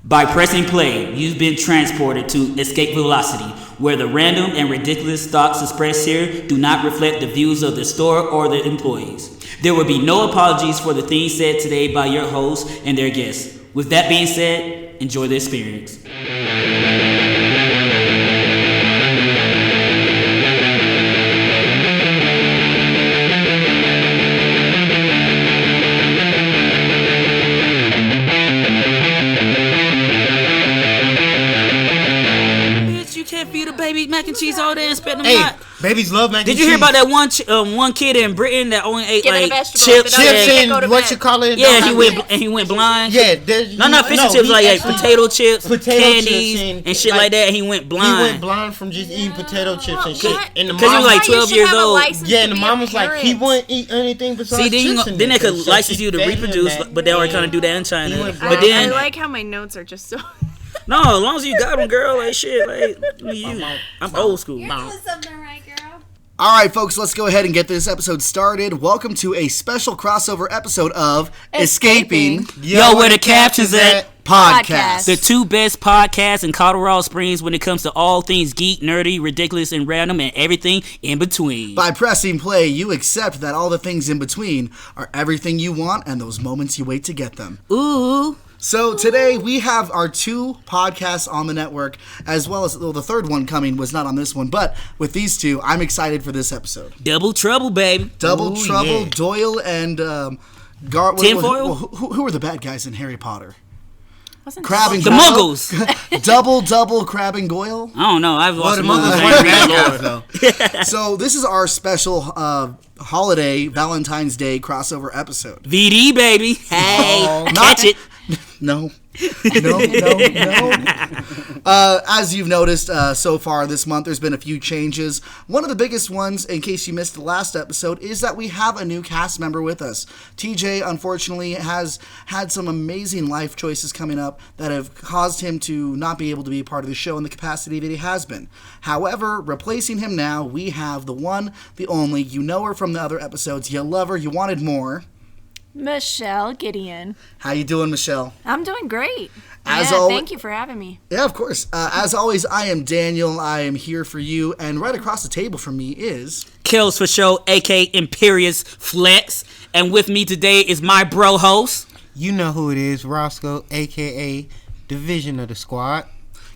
By pressing play, you've been transported to Escape Velocity, where the random and ridiculous thoughts expressed here do not reflect the views of the store or the employees. There will be no apologies for the things said today by your hosts and their guests. With that being said, enjoy the experience. Feed a baby mac and cheese all day and spend them out. Babies love mac and cheese. Did you hear about that one kid in Britain that only ate chips and what you call it? Yeah, he went blind. Yeah, not fish and chips, like potato chips, candies, and shit like that. And he went blind. He went blind from just eating potato chips and shit. Because he was like 12 years old. Yeah, and the mom was like, he wouldn't eat anything besides chips. Then they could license you to reproduce, but they already kind of do that in China. But then I like how my notes are just so. No, as long as you got them, girl, like shit, like I'm old school. You're doing something right, girl. All right, folks, let's go ahead and get this episode started. Welcome to a special crossover episode of Escaping. Yo, where the captions at? Podcast. The two best podcasts in Colorado Springs when it comes to all things geek, nerdy, ridiculous, and random, and everything in between. By pressing play, you accept that all the things in between are everything you want and those moments you wait to get them. Ooh. So today we have our two podcasts on the network, as well as the third one coming was not on this one, but with these two, I'm excited for this episode. Double trouble, baby. Double trouble, yeah. Doyle and Tinfoil? Who are the bad guys in Harry Potter? Crab and the Muggles. double Crab and Goyle. I don't know. I've watched the Muggles. So this is our special holiday Valentine's Day crossover episode. VD baby. Hey, catch it. No. As you've noticed so far this month, there's been a few changes. One of the biggest ones, in case you missed the last episode, is that we have a new cast member with us. TJ, unfortunately, has had some amazing life choices coming up that have caused him to not be able to be a part of the show in the capacity that he has been. However, replacing him now, we have the one, the only, you know her from the other episodes, you love her, you wanted more. Michelle Gideon. How you doing, Michelle? I'm doing great. Thank you for having me. Yeah, of course. As always, I am Daniel. I am here for you. And right across the table from me is... Kills for Show, a.k.a. Imperious Flex. And with me today is my bro host. You know who it is, Roscoe, a.k.a. Division of the Squad.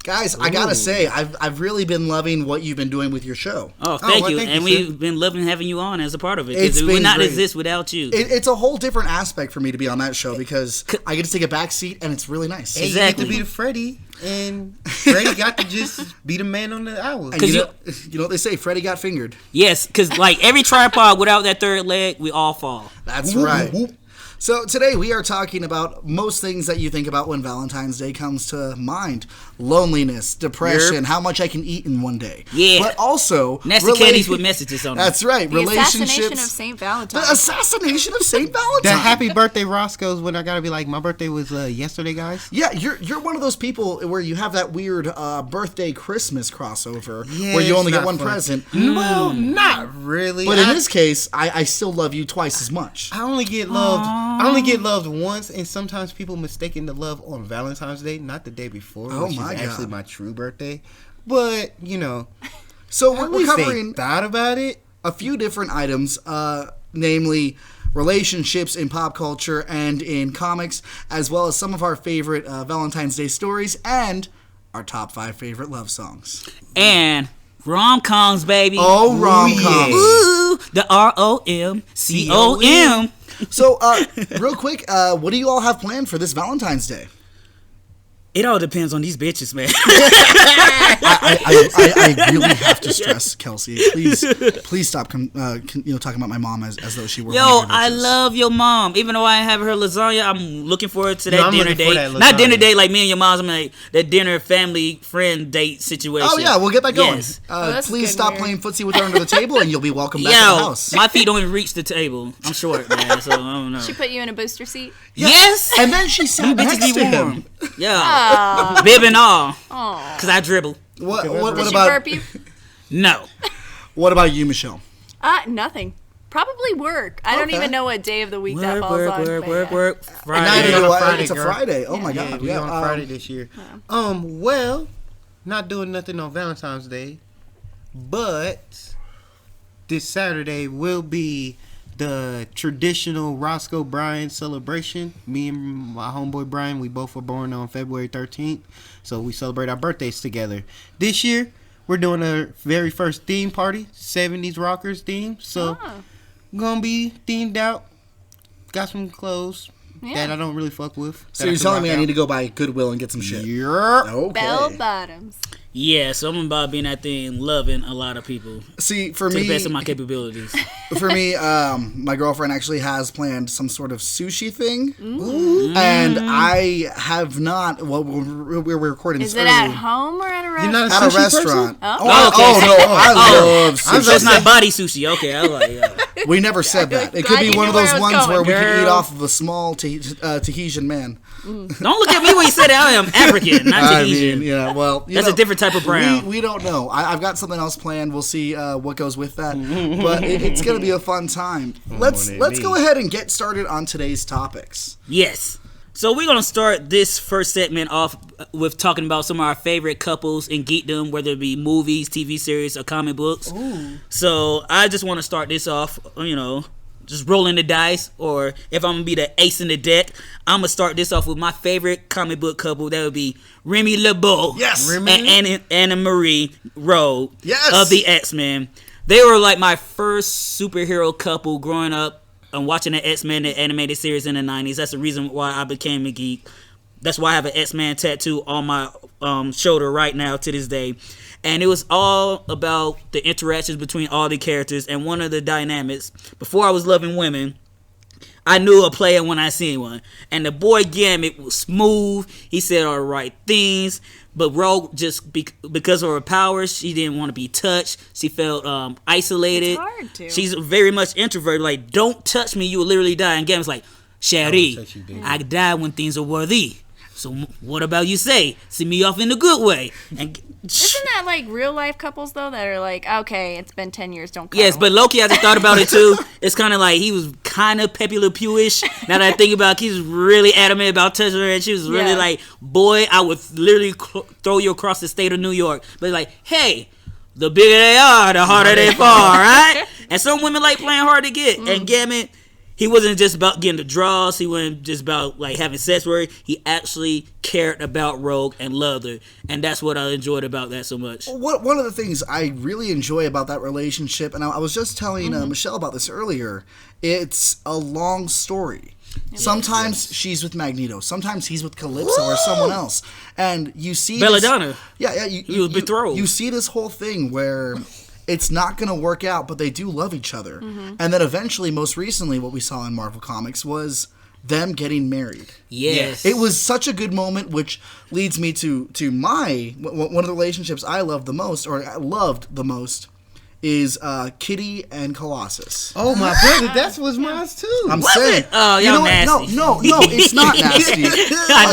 Guys, I gotta say, I've really been loving what you've been doing with your show. Oh, thank you. And we've been loving having you on as a part of it. Because we would not exist without you. It's a whole different aspect for me to be on that show because I get to take a back seat and it's really nice. Exactly. You get to be the Freddy, and Freddy got to just be the man on the hour. And you know what they say, Freddy got fingered. Yes, because like every tripod without that third leg, we all fall. That's right. So today we are talking about most things that you think about when Valentine's Day comes to mind. Loneliness, depression, how much I can eat in one day. Yeah. But also... Nasty candies with messages on them. That's right. The assassination of St. Valentine. The assassination of St. Valentine. The happy birthday Roscoe's when I gotta be like, my birthday was yesterday, guys. Yeah, you're one of those people where you have that weird birthday Christmas crossover where you only get one present. Well, not really. But in this case, I still love you twice as much. I only get loved once, and sometimes people mistaken the love on Valentine's Day, not the day before, which is actually my true birthday. But so we're covering thought about it. A few different items, namely relationships in pop culture and in comics, as well as some of our favorite Valentine's Day stories and our top 5 favorite love songs. And rom-coms, baby. Oh, rom-coms. Ooh, the ROMCOM. So, real quick, what do you all have planned for this Valentine's Day? It all depends on these bitches, man. I really have to stress, Kelsey. Please stop. Talking about my mom as though she were. Yo, I love your mom. Even though I have her lasagna, I'm looking forward to that dinner date. Not dinner date like me and your mom's. I'm like that dinner family friend date situation. Oh yeah, we'll get that going. Yes. Please stop playing footsie with her under the table, and you'll be welcome back to the house. My feet don't even reach the table. I'm short, man, so I don't know. She put you in a booster seat. Yes. And then she sat next to him. Yeah. Bib and all. Because I dribble. What Did about she burp you? No. What about you, Michelle? Nothing. Probably work. I don't even know what day of the week that falls on. Work. Friday. Friday, It's a Friday. Oh my Yeah, God. we on Friday this year. Well, not doing nothing on Valentine's Day, but this Saturday will be the traditional Roscoe Bryan celebration. Me and my homeboy Brian, we both were born on February 13th, so we celebrate our birthdays together. This year, we're doing our very first theme party, 70s rockers theme. So, gonna be themed out. Got some clothes that I don't really fuck with. So you're telling me I need to go buy Goodwill and get some shit? Yeah. Okay. Bell bottoms. Yeah, so I'm about being that thing, loving a lot of people. See, for to me, the best of my capabilities. For me, my girlfriend actually has planned some sort of sushi thing, and I have not. Well, we're recording this Is it early. at home or at a You're restaurant? not At a restaurant. Oh. No, I love sushi. So it's not body sushi. Okay, I was like, We never said that. It could glad be you one knew of where those I was ones going, where we can eat girl. off of a small Tahitian man. don't look at me when you say that. I am African, not I Tahitian. mean, yeah, well, That's a different type of brown. We don't know. I've got something else planned. We'll see what goes with that. But it's going to be a fun time. Let's go ahead and get started on today's topics. Yes. So we're gonna start this first segment off with talking about some of our favorite couples in geekdom, whether it be movies, TV series, or comic books. Ooh. So I just want to start this off, just rolling the dice, or if I'm gonna be the ace in the deck, I'm gonna start this off with my favorite comic book couple. That would be Remy LeBeau, Yes. and Anna Marie Rowe, Yes. of the X-Men. They were like my first superhero couple growing up and watching the X-Men, the animated series in the 90s. That's the reason why I became a geek. That's why I have an X-Men tattoo on my shoulder right now to this day. And it was all about the interactions between all the characters. And one of the dynamics, before I was loving women, I knew a player when I seen one. And the boy Gambit was smooth. He said all the right things. But Rogue, just because of her powers, she didn't want to be touched. She felt isolated. It's hard to. She's very much introverted. Like, don't touch me, you will literally die. And Gambit's like, Shari, touch you, baby. I die when things are worthy. So what about you say? See me off in a good way. And Isn't that like real life couples though that are like, okay, it's been 10 years, don't cuddle. yes, but Loki, I just thought about it too. It's kind of like he was kind of Pepe Le Pew-ish. Now that I think about it, he was really adamant about touching her, and she was really like, boy, I would literally throw you across the state of New York. But like, hey, the bigger they are, the harder they fall, right? And some women like playing hard to get. And Gambit, he wasn't just about getting the draws. He wasn't just about like having sex with her. He actually cared about Rogue and loved her, and that's what I enjoyed about that so much. One of the things I really enjoy about that relationship, and I was just telling Michelle about this earlier, it's a long story. Sometimes she's with Magneto. Sometimes he's with Calypso or someone else. And you see Belladonna. He was betrothed. You see this whole thing where it's not going to work out, but they do love each other. And then eventually, most recently, what we saw in Marvel Comics was them getting married. Yes. It was such a good moment, which leads me to my one of the relationships I love the most, or I loved the most, is Kitty and Colossus. Oh my brother, that was mine too. I'm saying, Oh, y'all nasty. No, it's not nasty.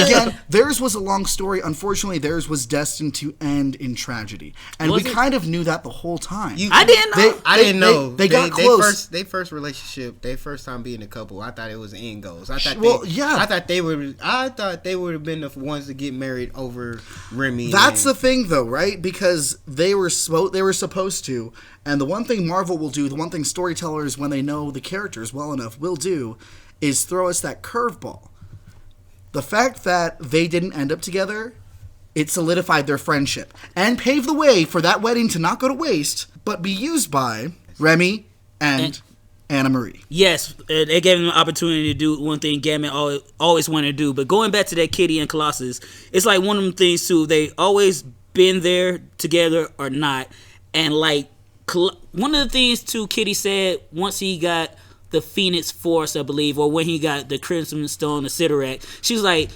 Again, theirs was a long story. Unfortunately, theirs was destined to end in tragedy, and Was we it? kind of knew that the whole time. I didn't know. I didn't know. They got close. They first relationship. They first time being a couple. I thought it was end goals. I thought. Yeah. I thought they would have been the ones to get married over Remy. That's the thing, though, right? Because they were supposed to. And the one thing Marvel will do, the one thing storytellers, when they know the characters well enough, will do, is throw us that curveball. The fact that they didn't end up together, it solidified their friendship and paved the way for that wedding to not go to waste, but be used by Remy and Anna Marie. Yes, they gave him an opportunity to do one thing Gambit always wanted to do. But going back to that Kitty and Colossus, it's like one of them things too. They always been there together or not. And like one of the things too, Kitty said once he got the Phoenix Force, I believe, or when he got the Crimson Stone, the Sidorak, she was like,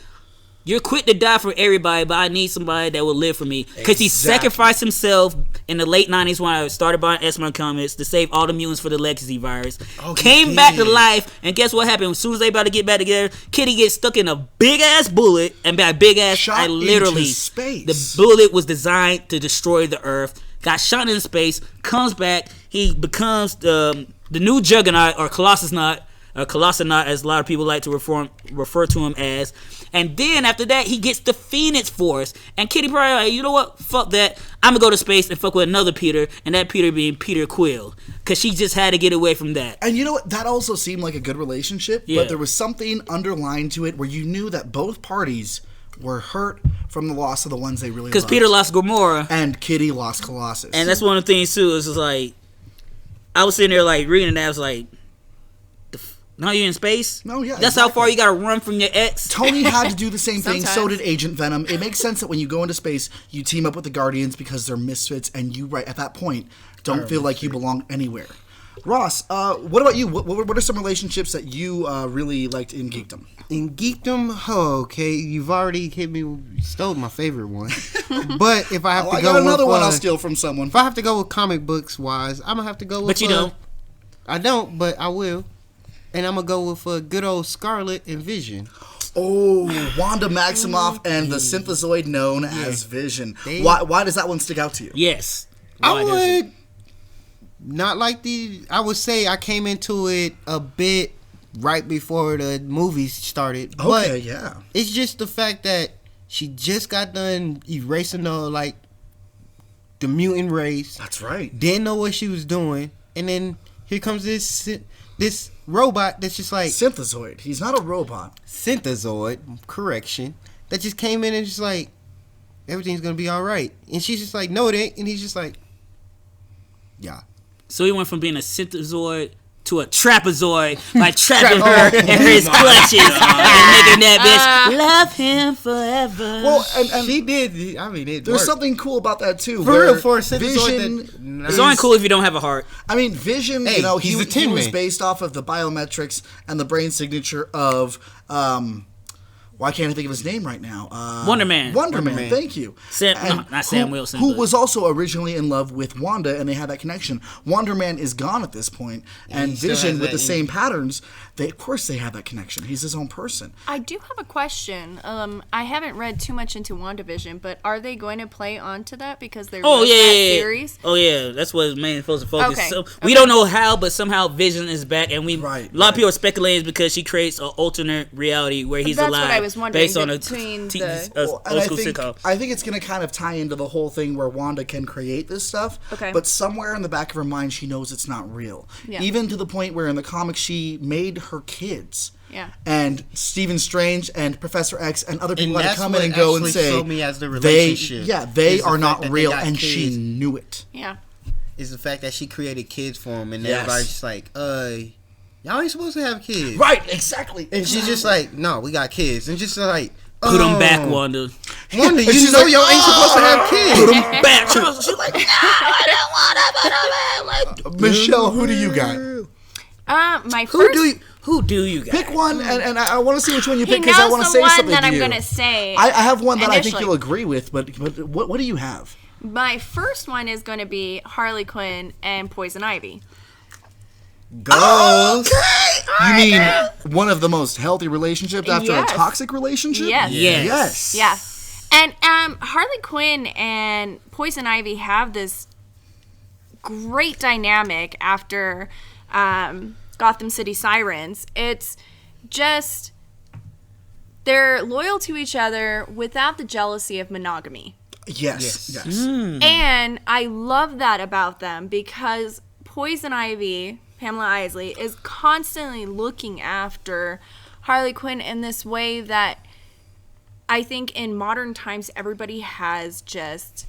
"You're quick to die for everybody, but I need somebody that will live for me." Because he sacrificed himself in the late 90s when I started buying X-Men comics to save all the mutants for the Legacy virus. Came back to life, and guess what happened? As soon as they about to get back together, Kitty gets stuck in a big-ass bullet, and by big-ass, Shot I literally... into space. The bullet was designed to destroy the Earth, got shot in space, comes back, he becomes the the new Juggernaut or Colossus-Not, as a lot of people like to refer to him as. And then after that, he gets the Phoenix Force. And Kitty Pryde, like, you know what? Fuck that. I'm gonna go to space and fuck with another Peter, and that Peter being Peter Quill, because she just had to get away from that. And you know what? That also seemed like a good relationship, Yeah. but there was something underlying to it where you knew that both parties were hurt from the loss of the ones they really loved. Because Peter lost Gamora, And Kitty lost Colossus. and that's one of the things too. Is just like, I was sitting there like reading that. I was like, no, you're in space? No, yeah, That's how exactly. far you gotta run from your ex? Tony had to do the same thing. So Sometimes. did Agent Venom. It makes sense that when you go into space, you team up with the Guardians because they're misfits, and you, right at that point, don't feel like you belong anywhere. Ross, what about you? What are some relationships that you really liked in geekdom? In geekdom, okay, you've already stole my favorite one. But if I have to I go got another with, one I'll steal from someone. if I have to go with comic books wise, I'm gonna have to go with. But you don't. I don't, but I will. And I'm gonna go with good old Scarlet and Vision. Oh, Wanda Maximoff and the synthezoid known as Vision. Why does that one stick out to you? Yes. I Why does it? would not like I would say I came into it a bit right before the movies started. But Okay, yeah. it's just the fact that she just got done erasing the mutant race. That's right. Didn't know what she was doing, and then here comes this robot that's just like Synthezoid. He's not a robot. synthezoid. Correction. That just came in and just like everything's gonna be all right, and she's just like, no, it ain't, and he's just like, yeah. So he went from being a synthezoid to a trapezoid, like trapping her in his clutches and making that bitch love him forever. Well, and She did. I mean, it there's worked. something cool about that too. For where real, for a synthezoid Vision that- It's only cool if you don't have a heart. I mean, Vision, Hey, you know, he's he a Tin was Man. based off of the biometrics and the brain signature of, why can't I think of his name right now? Wonder Man. Wonder Man, Man. thank you. Not Sam Wilson, Who but- was also originally in love with Wanda, and they had that connection. Wonder Man is gone at this point, and he still Vision has with that the same patterns, of course they have that connection. He's his own person. I do have a question. I haven't read too much into WandaVision, but are they going to play onto that because they're Oh yeah, that yeah, yeah. series? Oh yeah, that's what it's mainly supposed to focus. Okay, So okay. we don't know how, but somehow Vision is back, and Right, a lot of right. people are speculating it's because she creates an alternate reality where he's That's what alive, I was wondering, based on a between t- the- Well, and old school sitcom. I think it's going to kind of tie into the whole thing where Wanda can create this stuff, Okay. but somewhere in the back of her mind, she knows it's not real. Yeah. Even to the point where in the comics, she made her kids. Yeah. And Stephen Strange and Professor X and other people And had to that's come what in and go and actually say, showed me as the they relationship, they is the are fact not that they real, got and kids. she knew it. Yeah. Is the fact that she created kids for him, and Yes. everybody's just like, y'all ain't supposed to have kids. Right, exactly. And she's just like, no, we got kids, and just like, Put them back, Wanda. Wanda, you she's know like, y'all ain't supposed to have kids. Put 'em back. She's like, Michelle, who do you got? My who first. do you got? Pick one, and I want to see which one you He pick because I knows want to the say one something that to I'm you. gonna say. I have one that I think initially. you'll agree with, but what do you have? My first one is going to be Harley Quinn and Poison Ivy. Goals. You mean one of the most healthy relationships after Yes. a toxic relationship? Yes. Yes. Yeah. And Harley Quinn and Poison Ivy have this great dynamic after Gotham City Sirens. It's just they're loyal to each other without the jealousy of monogamy. Yes. And I love that about them because Poison Ivy, Pamela Isley, is constantly looking after Harley Quinn in this way that I think in modern times everybody has just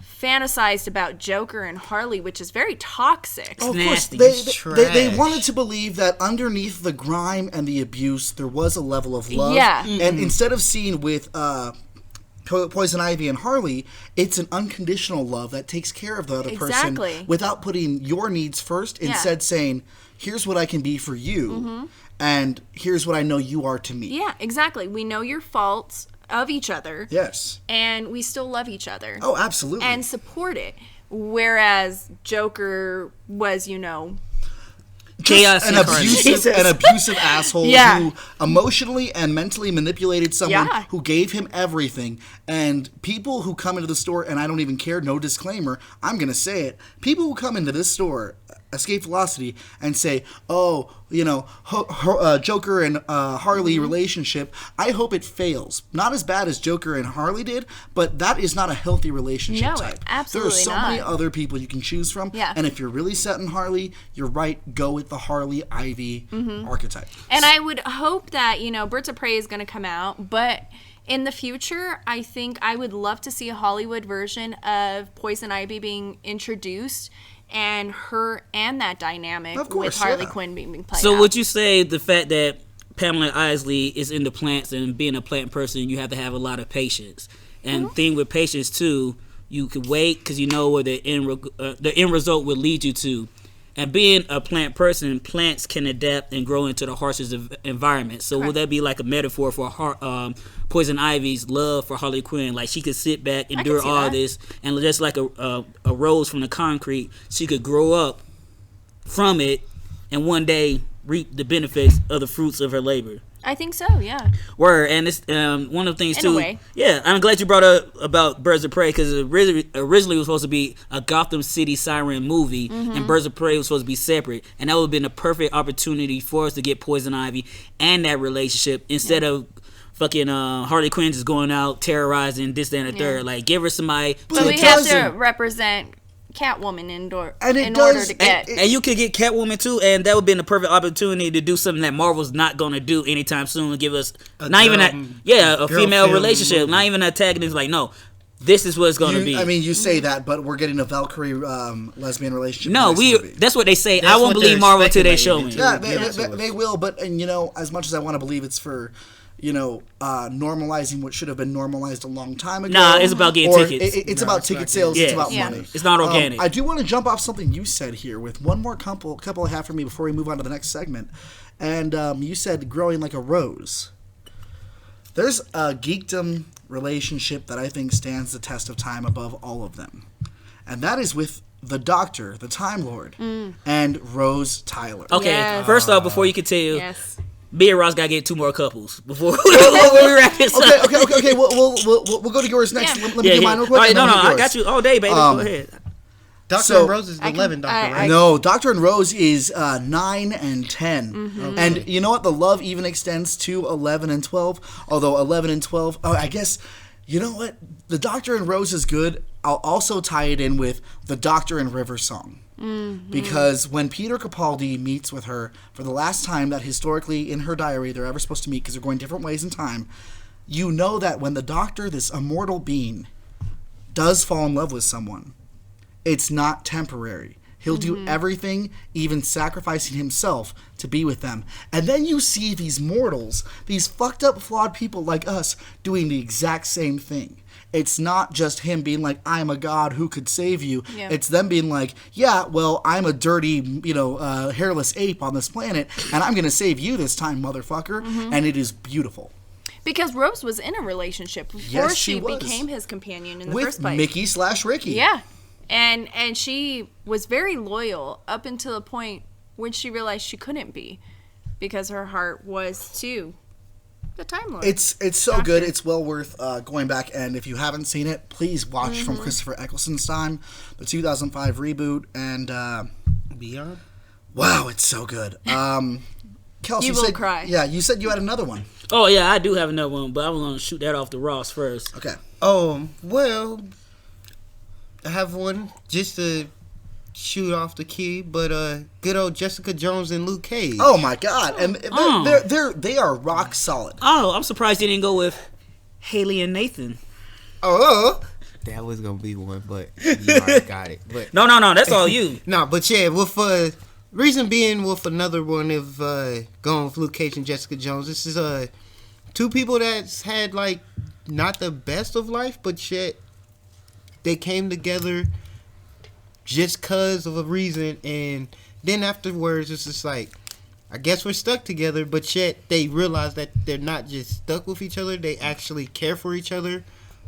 fantasized about Joker and Harley, which is very toxic. Oh, of nasty. course, It's they trash. wanted to believe that underneath the grime and the abuse, there was a level of love. Yeah. And instead of seeing with Poison Ivy and Harley, it's an unconditional love that takes care of the other Exactly. person without putting your needs first. Instead, saying, "Here's what I can be for you, and here's what I know you are to me." Yeah, exactly. We know your faults of each other, Yes. and we still love each other. Oh, absolutely. And support it. Whereas Joker was, Chaos an incarnate. abusive asshole Yeah. who emotionally and mentally manipulated someone Yeah. who gave him everything. And people who come into the store, and I don't even care, no disclaimer, I'm gonna say it. People who come into this store Escape Velocity and say, oh, Joker and Harley relationship, I hope it fails. Not as bad as Joker and Harley did, but that is not a healthy relationship type. Absolutely there are so many other people you can choose from. Yeah. And if you're really set on Harley, you're right, go with the Harley Ivy archetype. And I would hope that, Birds of Prey is going to come out, but in the future, I think I would love to see a Hollywood version of Poison Ivy being introduced and her and that dynamic with Harley Quinn being played So out. would you say the fact that Pamela Isley is into plants and being a plant person, you have to have a lot of patience. And thing with patience too, you could wait because you know where the end result will lead you to. And being a plant person, plants can adapt and grow into the harshest environment. So would that be like a metaphor for Poison Ivy's love for Harley Quinn? Like she could sit back, endure all this, and just like a rose from the concrete, she could grow up from it and one day reap the benefits of the fruits of her labor. I think so, yeah. Word, and it's one of the things too. In a way. Yeah, I'm glad you brought up about Birds of Prey because it originally was supposed to be a Gotham City siren movie, and Birds of Prey was supposed to be separate, and that would have been a perfect opportunity for us to get Poison Ivy and that relationship instead of fucking Harley Quinn just going out terrorizing this, that, and the third. Like, give her somebody. But we have to represent Catwoman in order to get. And you could get Catwoman too, and that would be the perfect opportunity to do something that Marvel's not gonna do anytime soon. And give us a female relationship, movie. Not even an antagonist. Like, no, this is what it's gonna be. I mean, you say that, but we're getting a Valkyrie lesbian relationship. No, that's what they say. I won't believe Marvel until they show me. Yeah, they will. But as much as I want to believe it's for normalizing what should have been normalized a long time ago. Nah, it's about getting tickets. It's about ticket sales. It's about money. It's not organic. I do want to jump off something you said here with one more couple I have for me before we move on to the next segment. And you said growing like a rose. There's a geekdom relationship that I think stands the test of time above all of them. And that is with the Doctor, the Time Lord, and Rose Tyler. Okay, first off, before you continue, me and Ross gotta get 2 more couples before we wrap this up. Okay. We'll go to yours next. Let me do mine real quick. All right, no, I got you all day, baby. Go ahead. Doctor and Rose is 11, Doctor, right? No, Doctor and Rose is 9 and 10. And you know what? The love even extends to 11 and 12. Although 11 and 12, I guess, you know what? The Doctor and Rose is good. I'll also tie it in with the Doctor and River song. Because when Peter Capaldi meets with her for the last time that historically in her diary they're ever supposed to meet because they're going different ways in time, you know that when the Doctor, this immortal being, does fall in love with someone, it's not temporary. He'll do everything, even sacrificing himself, to be with them. And then you see these mortals, these fucked up, flawed people like us, doing the exact same thing. It's not just him being like, I'm a god who could save you. Yeah. It's them being like, yeah, well, I'm a dirty, hairless ape on this planet, and I'm going to save you this time, motherfucker. And it is beautiful. Because Rose was in a relationship before she became his companion in the first place. With Mickey/Ricky. Yeah. And she was very loyal up until the point when she realized she couldn't be because her heart was to the Time Lord. It's so good. It's well worth going back, and if you haven't seen it, please watch from Christopher Eccleston's time, the 2005 reboot, and Beyond. Wow, it's so good. Kels, you will cry. Yeah, you said you had another one. Oh yeah, I do have another one, but I'm gonna shoot that off to Ross first. Okay. Well, I have one just to shoot off the key, but good old Jessica Jones and Luke Cage. Oh my God, and they are rock solid. Oh, I'm surprised you didn't go with Haley and Nathan. Oh, that was gonna be one, but you already got it. But no, that's all you. No, but yeah, with reason being with another one of going with Luke Cage and Jessica Jones. This is 2 people that's had like not the best of life, but yet they came together just cause of a reason, and then afterwards it's just like, I guess we're stuck together, but yet they realize that they're not just stuck with each other, they actually care for each other,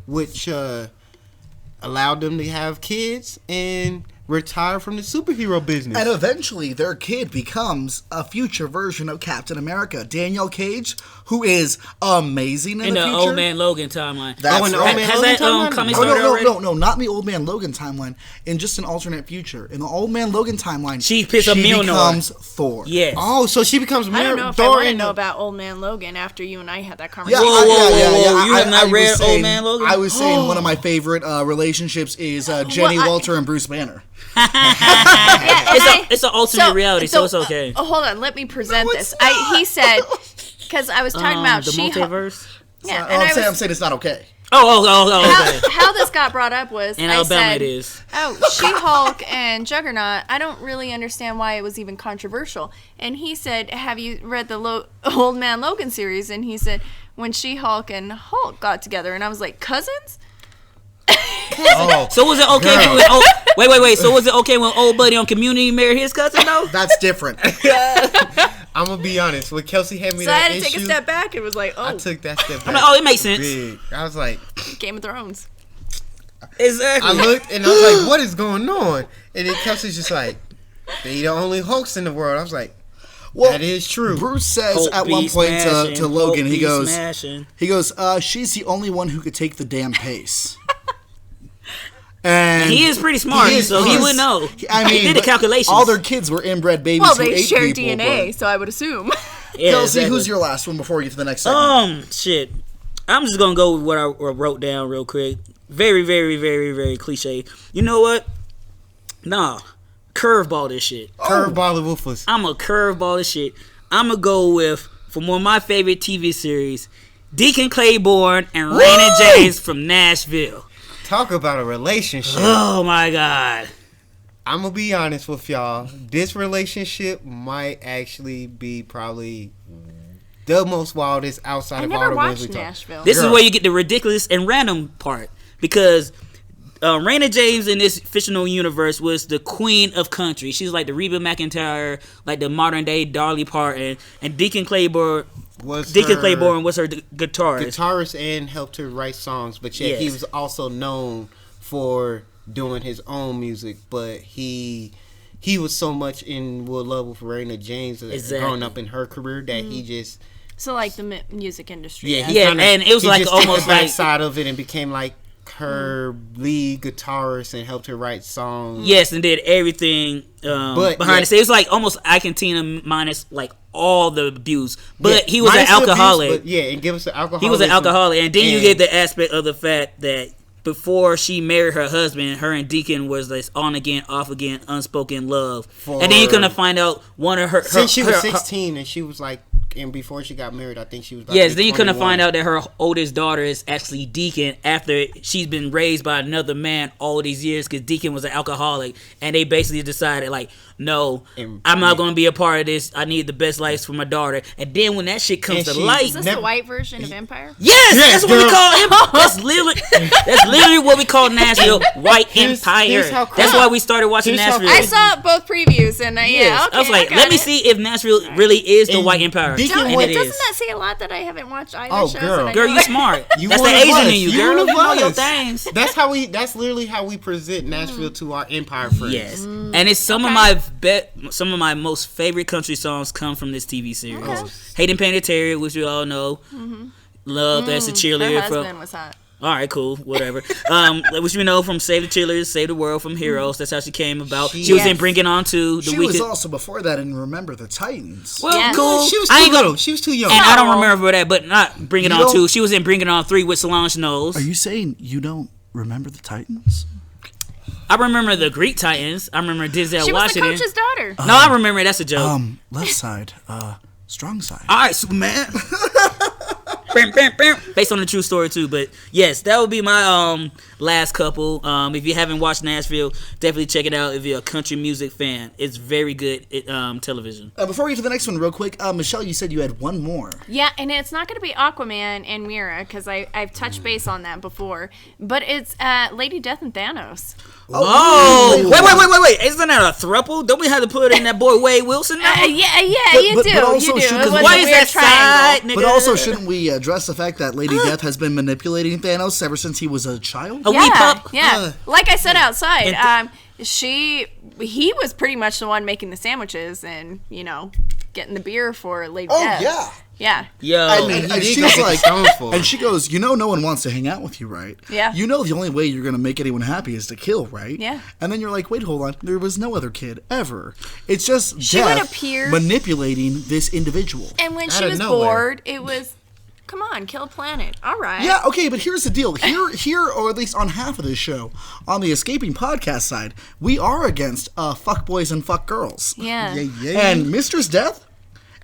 which allowed them to have kids, and retire from the superhero business. And eventually, their kid becomes a future version of Captain America. Danielle Cage, who is amazing in the future. Old Man Logan timeline. That's in the right. Old Man Has Logan that timeline? coming Oh, started already? no, not the Old Man Logan timeline. In just an alternate future. In the Old Man Logan timeline, She picks up Mjolnir. becomes Thor. Yes. Oh, so she becomes I don't know if I Thor want to in know the- about Old Man Logan after you and I had that Yeah, conversation. Whoa. You have not was read Old saying- Man Logan? I was saying one of my favorite relationships is Jenny Well, Walter and Bruce Banner. It's an alternate reality, so it's okay. Hold on, let me present No, this. it's He said, because I was talking about the She-Hulk. multiverse. Yeah, I'm and I saying was, it's not okay. Oh, okay. how this got brought up was In I Alabama said, it is. oh, She-Hulk and Juggernaut, I don't really understand why it was even controversial. And he said, have you read the Old Man Logan series? And he said, when She-Hulk and Hulk got together. And I was like, cousins? Oh, So was it okay wait. So was it okay when old buddy on Community married his cousin though? That's different. I'm gonna be honest. When Kelsey had me So I that had to take a issue, step back. It was like, I oh, took that step back. I'm like, oh, it makes sense. Big. I was like, Game of Thrones. Exactly. I looked and I was like, what is going on? And then Kelsey's just like, they the only Hulks in the world. I was like, Well, that is true. Bruce says Hulk at be one point smashing, to Logan, Hulk he be goes, smashing. she's the only one who could take the damn pace. And He is pretty smart, so he would know. I mean, he did the but calculations. All their kids were inbred babies Well, who they ate share people, DNA, so I would assume. Yeah, Kelsey, exactly. who's your last one before we get to the next segment? Shit. I'm just gonna go with what I wrote down real quick. Very, very, very, very cliche. You know what? Nah. Curveball this shit. Curveball of woofers. I'm a curveball this shit. I'm gonna go with, from one of my favorite TV series, Deacon Claiborne and Raina James from Nashville. Talk about a relationship. Oh my god. I'm gonna be honest with y'all. This relationship might actually be probably the most wildest outside I of all never the ones we watched talked. Nashville. This is Girl. where you get the ridiculous and random part, because Raina James in this fictional universe was the queen of country. She's like the Reba McEntire, like the modern day Dolly Parton, and Deacon Claiborne was her guitarist. And helped her write songs, but yet he Yes. was also known for doing his own music. But he was so much in love with Raina James growing up in her career that he just So, like the music industry. he kinda- and it was he like just took almost the back like side of it and became like her lead guitarist and helped her write songs. yes, and did everything But, behind yeah. the scenes. It was like almost Ike and Tina minus like all the abuse, but Yeah, he was an minus the abuse, alcoholic. but yeah, and give us the alcoholic. He was an alcoholic, and then you and- get the aspect of the fact that before she married her husband, her and Deacon was this on again, off again, unspoken love. And then you're gonna find out one of her Since she was her- 16 and she was like, and before she got married, I think she was like Yes, then you're gonna 21. find out that her oldest daughter is actually Deacon after she's been raised by another man all these years, because Deacon was an alcoholic, and they basically decided like, no, And- I'm not gonna be a part of this. I need the best life for my daughter. And then when that shit comes And to she- light, Is this Never- the white version of Empire? yes, Yes, that's what we girl. call him. That's literally what we call Nashville, White Here's Empire. how That's crazy- why we started watching here's how Nashville. I saw both previews, and Yes. yeah, okay, I was like, got let me it. see if Nashville really is the And White Empire. Deacon And went- it Doesn't is. that say a lot that I haven't watched either Oh, shows? girl. and I Girl, know you it? smart. You That's the one of Asian us. in you, You girl. one of You know your us. things. That's literally how we present Nashville to our Empire friends. Yes, and it's some of my most favorite country songs come from this TV series. Okay. Hayden Panettiere, which we all know, love that's a Her cheerleader husband from. was hot. All right, cool, whatever. Which we know from Save the Cheerleaders, Save the World, from Heroes. That's how she came about. She was in Yes. Bring It On too. The She Weekend. was also before that in Remember the Titans. Well, Yes. cool. She was I too ain't gonna- little. She was too young. And I don't remember that, but not Bring It You On don't- 2. She was in Bring It On 3 with Solange Knowles. Are you saying you don't remember the Titans? I remember the Greek Titans. I remember Denzel She was the Washington. coach's daughter. No, I remember. That's a joke. Left side, strong side. All right, Superman. Based on the true story too, but yes, that would be my last couple. If you haven't watched Nashville, definitely check it out. If you're a country music fan, it's very good television. Before we get to the next one, real quick, Michelle, you said you had one more. Yeah, and it's not going to be Aquaman and Mira because I've touched base on that before, but it's Lady Death and Thanos. Oh, wait! Isn't that a throuple? Don't we have to put in that boy Wade Wilson now? Yeah, you but do. also You do. should- It was Why a Why is weird that triangle. side, nigga? But also, shouldn't we address the fact that Lady Death has been manipulating Thanos ever since he was a child? A wee pup. Yeah. Like I said outside, he was pretty much the one making the sandwiches and, getting the beer for Lady Death. Yeah. Yeah. Yo. And she's like, and she goes, no one wants to hang out with you, right? Yeah. The only way you're going to make anyone happy is to kill, right? Yeah. And then you're like, wait, hold on. There was no other kid ever. It's just She would Death appear manipulating this individual. And when Out she of was nowhere. bored, it was, come on, kill a planet. All right. Yeah, okay, but here's the deal. Here, or at least on half of this show, on the Escaping Podcast side, we are against fuck boys and fuck girls. Yeah. And Mistress Death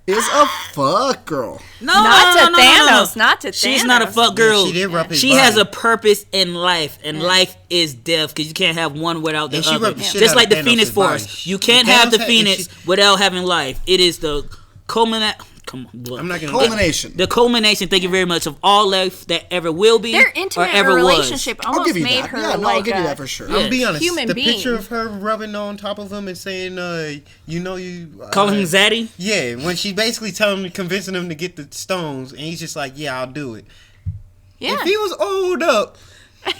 is a fuck girl. No, Not to no. Thanos. Not to Thanos. She's not a fuck girl. she did rub his She body. has a purpose in life, and life is death because you can't have one without the And she other. rubbed the shit Just out like of the Thanos' Phoenix body. Force. You can't Thanos have the had- Phoenix without having life. It is the culmination. Come on, blood. I'm not gonna Culmination. The culmination, thank you very much, of all life that ever will be Their or intimate ever relationship I'll almost give you made that. her Yeah, no, like I'll give you a that for sure. I'll be honest. human the being. picture of her rubbing on top of him and saying, you. was. Calling him Zaddy. Yeah, when she basically telling him, convincing him to get the stones, and he's just like, yeah, I'll do it. Yeah. If he was old up,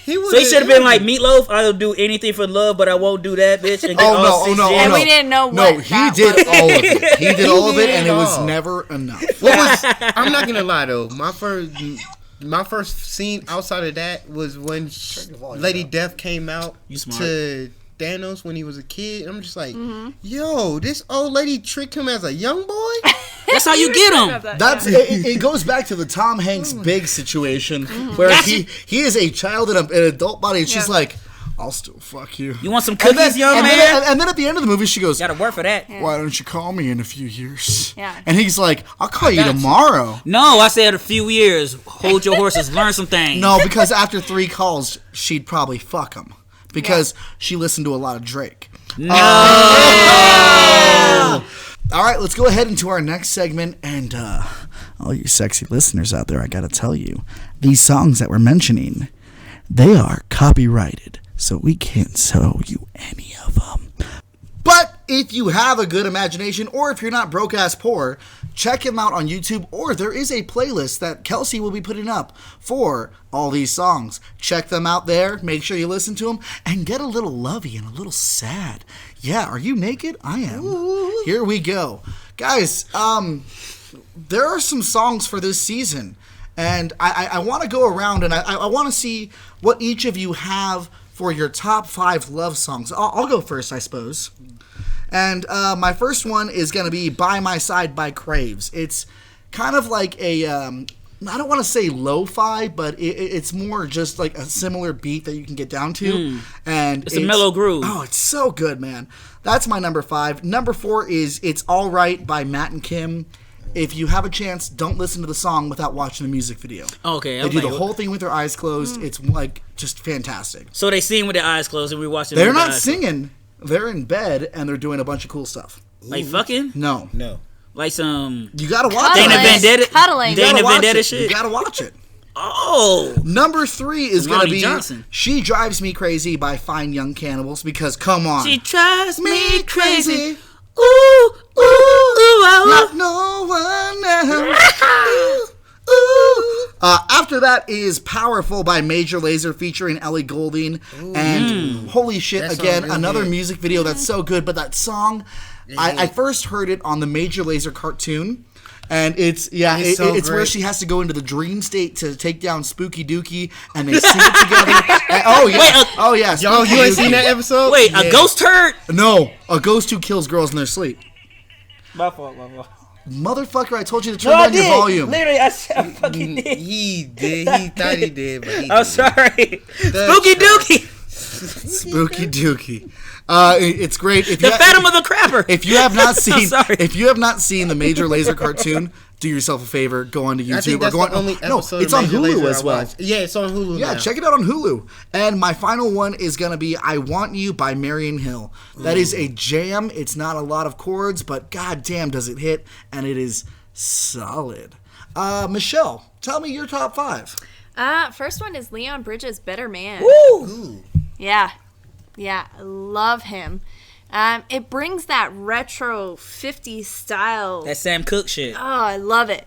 he would. So he should have been like Meatloaf. I'll do anything for love, but I won't do that, bitch. And get all Oh no! And we didn't know No, what he that did was. all of it. He did all of it, did and it it was all. never enough. I'm not gonna lie though. My first scene outside of that was when Lady Death came out You smart. to Thanos when he was a kid. I'm just like, yo, this old lady tricked him as a young boy. That's how you get him. That's it goes back to the Tom Hanks Big situation where he is a child in an adult body, and she's Yeah. like, I'll still fuck you. You want some cookies, young and man? Then at the end of the movie, she goes, Gotta work for that. why don't you call me in a few years? Yeah. And he's like, I'll call you tomorrow. No, I said a few years. Hold your horses. Learn some things. No, because after 3 calls, she'd probably fuck him because she listened to a lot of Drake. No. All right, let's go ahead into our next segment. And all you sexy listeners out there, I got to tell you, these songs that we're mentioning, they are copyrighted, so we can't show you any of them. But if you have a good imagination, or if you're not broke-ass poor, check him out on YouTube, or there is a playlist that Kelsey will be putting up for all these songs. Check them out there, make sure you listen to them, and get a little lovey and a little sad. Yeah, are you naked? I am. Ooh. Here we go. Guys, there are some songs for this season, and I want to go around, and I want to see what each of you have for your top 5 love songs. I'll go first, I suppose. And my first one is going to be By My Side by Craves. It's kind of like a, I don't want to say lo-fi, but it's more just like a similar beat that you can get down to. And It's a mellow groove. Oh, it's so good, man. That's my number 5. Number 4 is It's All Right by Matt and Kim. If you have a chance, don't listen to the song without watching the music video. Okay. They do the whole thing with their eyes closed. It's like just fantastic. So they sing with their eyes closed and we're watching. They're with their not eyes singing. They're in bed and they're doing a bunch of cool stuff. closed. Like fucking? No. Like some You gotta watch Cuddling. Dana it. Vendetta. Cuddling. You gotta Dana watch Vendetta it. shit. You gotta watch it. Oh. Number 3 is gonna Lonnie be Johnson. She Drives Me Crazy by Fine Young Cannibals, because come on. She drives me crazy. Ooh, ooh, ooh, Like no one else. Ooh, ooh. After that is Powerful by Major Lazer featuring Ellie Goulding. And holy shit, That song again, really another good. music video that's so good. But that song, I first heard it on the Major Lazer cartoon. And it's It's so it's where great. she has to go into the dream state to take down Spooky Dookie, and they sing it together. And, oh yeah, Wait, oh yeah. Yo, Spooky you ain't Dookie. seen that episode? Wait, Yeah. a ghost turd? No, a ghost who kills girls in their sleep. My fault, my fault. Motherfucker, I told you to turn down your volume. Literally, I fucking did. He did. He thought he did, but he I'm didn't. sorry. Spooky Dookie. Spooky Dookie. It's great. If The you Phantom of the Crapper. If you have not seen, sorry. if you have not seen the Major Lazer cartoon, do yourself a favor, go onto YouTube. I think that's or go the only no, episode it's of on Major Hulu Lazer as I well. watched. Yeah, it's on Hulu Yeah, now. check it out on Hulu. And my final one is gonna be "I Want You" by Marion Hill. That is a jam. It's not a lot of chords, but goddamn, does it hit? And it is solid. Michelle, tell me your top 5. First one is Leon Bridges' Better Man. Woo. Yeah. Yeah, I love him. It brings that retro 50s style. That Sam Cooke shit. Oh, I love it.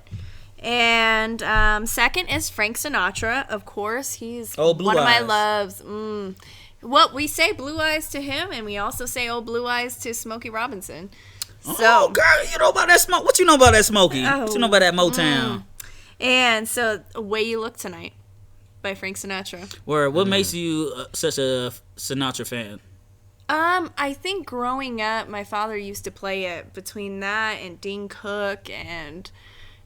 And second is Frank Sinatra. Of course, he's Oh, Blue one of my Eyes. loves. Well, we say Blue Eyes to him, and we also say "Oh, Blue Eyes" to Smokey Robinson. So, Oh, girl, you know about that smoke? What you know about that Smokey? What you know about that Motown? and so "The Way You Look Tonight" by Frank Sinatra. What makes you such a Sinatra fan? I think growing up, my father used to play it between that and Dean Cook and,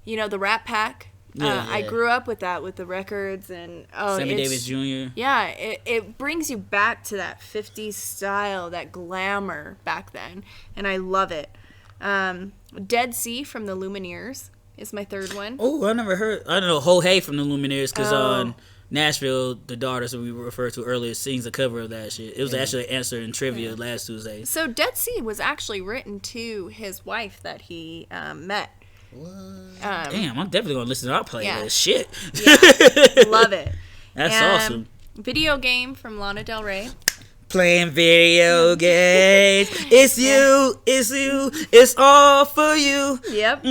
the Rat Pack. I grew up with that, with the records and Sammy Davis Jr. Yeah, it brings you back to that 50s style, that glamour back then, and I love it. Dead Sea from the Lumineers is my third one. Oh, I never heard. I don't know Ho Hey from the Lumineers because on Nashville, the daughters that we referred to earlier sings a cover of that shit. It was actually an answer in trivia last Tuesday. So Dead Sea was actually written to his wife that he met. Damn, I'm definitely gonna listen to our playlist. Yeah. Shit, Love it. that's And awesome. Video Game from Lana Del Rey. Playing video games. It's you, it's all for you. Yep.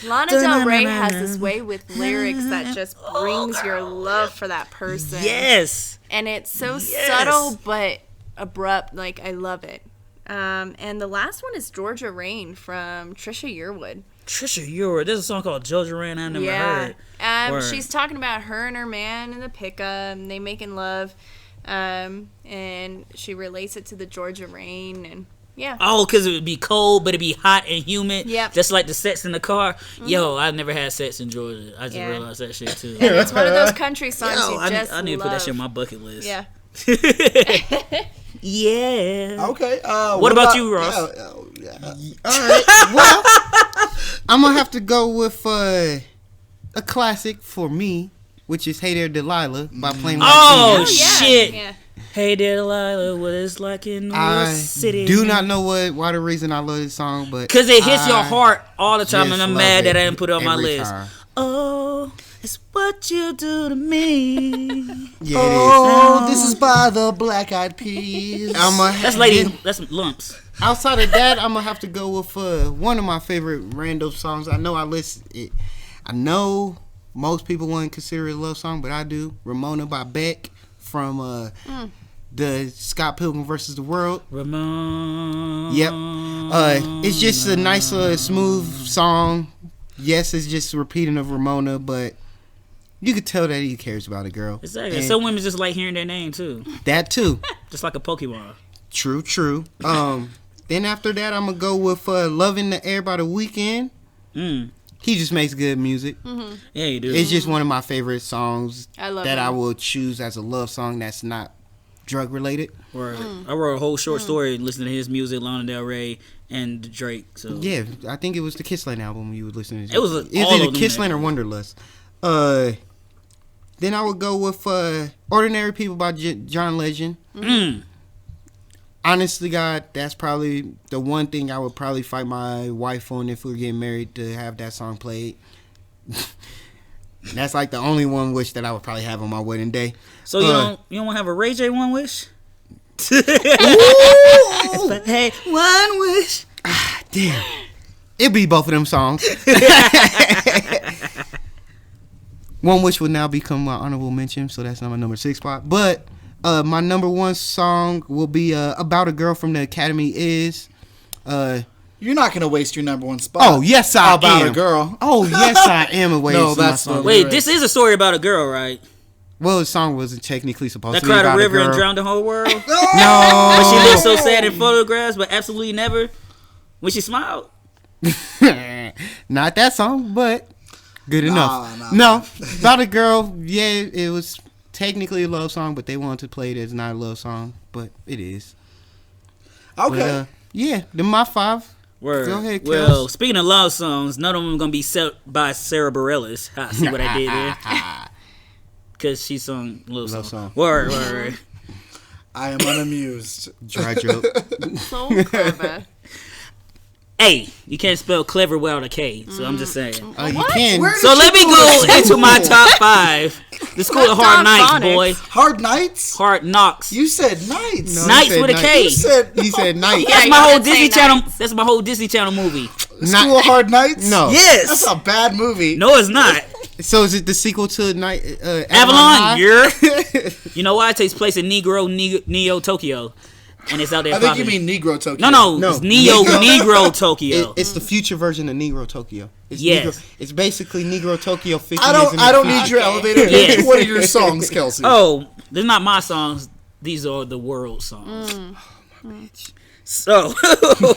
Lana Del Rey has this way with lyrics that just brings your love for that person. Yes. And it's so subtle but abrupt. Like, I love it. And the last one is Georgia Rain from Trisha Yearwood. Trisha Yearwood. There's a song called Georgia Rain I never heard. Word. She's talking about her and her man in the pickup, and they making love. And she relates it to the Georgia Rain, and yeah. Oh, because it would be cold, but it'd be hot and humid. Yep. Just like the sex in the car. Yo, I've never had sex in Georgia. I just realized that shit too. And it's one of those country songs I need to put that love. shit on my bucket list. Yeah. Yeah. Okay. What about you, Ross? All right. Well, I'm gonna have to go with a classic for me, which is "Hey There, Delilah" by Plain White Oh, T's. Yeah. shit. Yeah. Hey there, Delilah, what it's like in the I city. do not know why the reason I love this song, but Because it hits your I heart all the time, just and I'm love mad that I it didn't put it on my every list. time. Oh, it's what you do to me. Yeah, Oh, this is by the Black Eyed Peas. That's lady. That's lumps. Outside of that, I'm gonna have to go with one of my favorite random songs. I know I listen it. I know most people wouldn't consider it a love song, but I do. "Ramona" by Beck from the Scott Pilgrim versus the World. Ramon. Yep. It's just a nice, smooth song. Yes, it's just a repeating of Ramona, but you could tell that he cares about a girl. Exactly. And Some women just like hearing their name too, that too. just like a Pokemon. True. Then after that, I'm gonna go with "Love in the Air" by The Weeknd. He just makes good music. Yeah, you do. It's just one of my favorite songs I love that him. I will choose as a love song that's not drug related. Word. I wrote a whole short story listening to his music, Lana Del Rey and Drake. So Yeah, I think it was the Kissland album you were listening to. It was all either of them Kissland there. or Wonderlust. Then I would go with "Ordinary People" by John Legend. Honestly, God, that's probably the one thing I would probably fight my wife on if we were getting married, to have that song played. That's like the only one wish that I would probably have on my wedding day. So you don't want to have a Ray J one wish? Ooh! Hey, one wish. Damn. It'd be both of them songs. One Wish would now become my honorable mention, so that's not my number 6 spot. But my number 1 song will be "About a Girl" from the Academy is. You're not gonna waste your number 1 spot. Oh, yes, I About am. a girl. Oh, yes, I am away. No, that's my song. the- Wait, this is a story about a girl, right? Well, the song wasn't technically supposed That to be cried a about river a girl. and drowned the whole world. No. But she looked so sad in photographs, but absolutely never when she smiled. Not that song, but good enough. Nah. No, About a Girl, yeah, it was technically a love song, but they wanted to play it as not a love song, but it is. Okay. But, yeah, the my 5. Word. Go ahead, Well, Kels. speaking of love songs, none of them are gonna be set by Sarah Bareilles. Ha, see what I did there? Because she sung love Love song. song. Word. I am unamused. Dry joke. So clever. Hey, you can't spell clever without a K, so I'm just saying. You can. Where- So let me go into my top 5. The School of Hard Knocks, phonics. boy. Hard Nights? Hard Knocks. You said Nights. No, he Nights said with a night. K. You said He said night. Yeah, That's you my whole did say Disney Channel. Nights. That's my whole Disney Channel movie. School of Hard Nights? No. Yes. That's a bad movie. No, it's not. So is it the sequel to Night Avalon, you know why? It takes place in Neo Tokyo. And it's out there. I think you mean Negro Tokyo. No. No. It's Negro Tokyo. It's the future version of Negro Tokyo. It's Yes. it's basically Negro Tokyo 50 I years in the don't future. need your elevator. Yes. Pick one of your songs, Kelsey. Oh, they're not my songs. These are the world songs. So,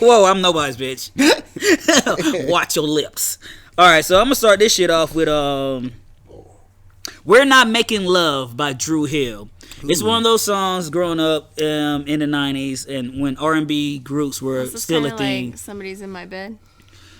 whoa, I'm nobody's bitch. Watch your lips. All right, so I'm gonna start this shit off with "We're Not Making Love" by Drew Hill. It's one of those songs growing up in the 90s and when R&B groups were still a thing. Like Somebody's in My Bed.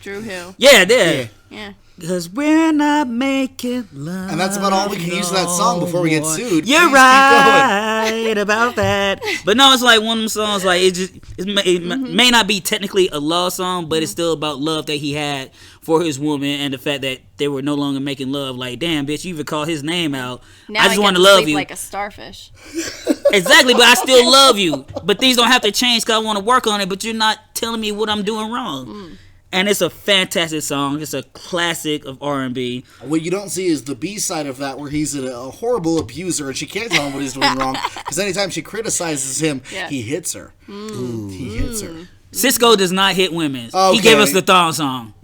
Drew Hill. Yeah, there. Yeah. Because we're not making love. And that's about all we can use of that song before we get sued. You're Please keep going. right about that. But no, it's like one of them songs. Like it may not be technically a love song, but it's still about love that he had for his woman and the fact that they were no longer making love. Like, damn, bitch, you even call his name out. Now I just want to love you. Like a starfish. Exactly, but I still love you. But things don't have to change because I want to work on it. But you're not telling me what I'm doing wrong. And it's a fantastic song. It's a classic of R&B. What you don't see is the B side of that, where he's a horrible abuser, and she can't tell him what he's doing wrong because anytime she criticizes him, he hits her. He hits her. Cisco does not hit women. Okay. He gave us the thong song.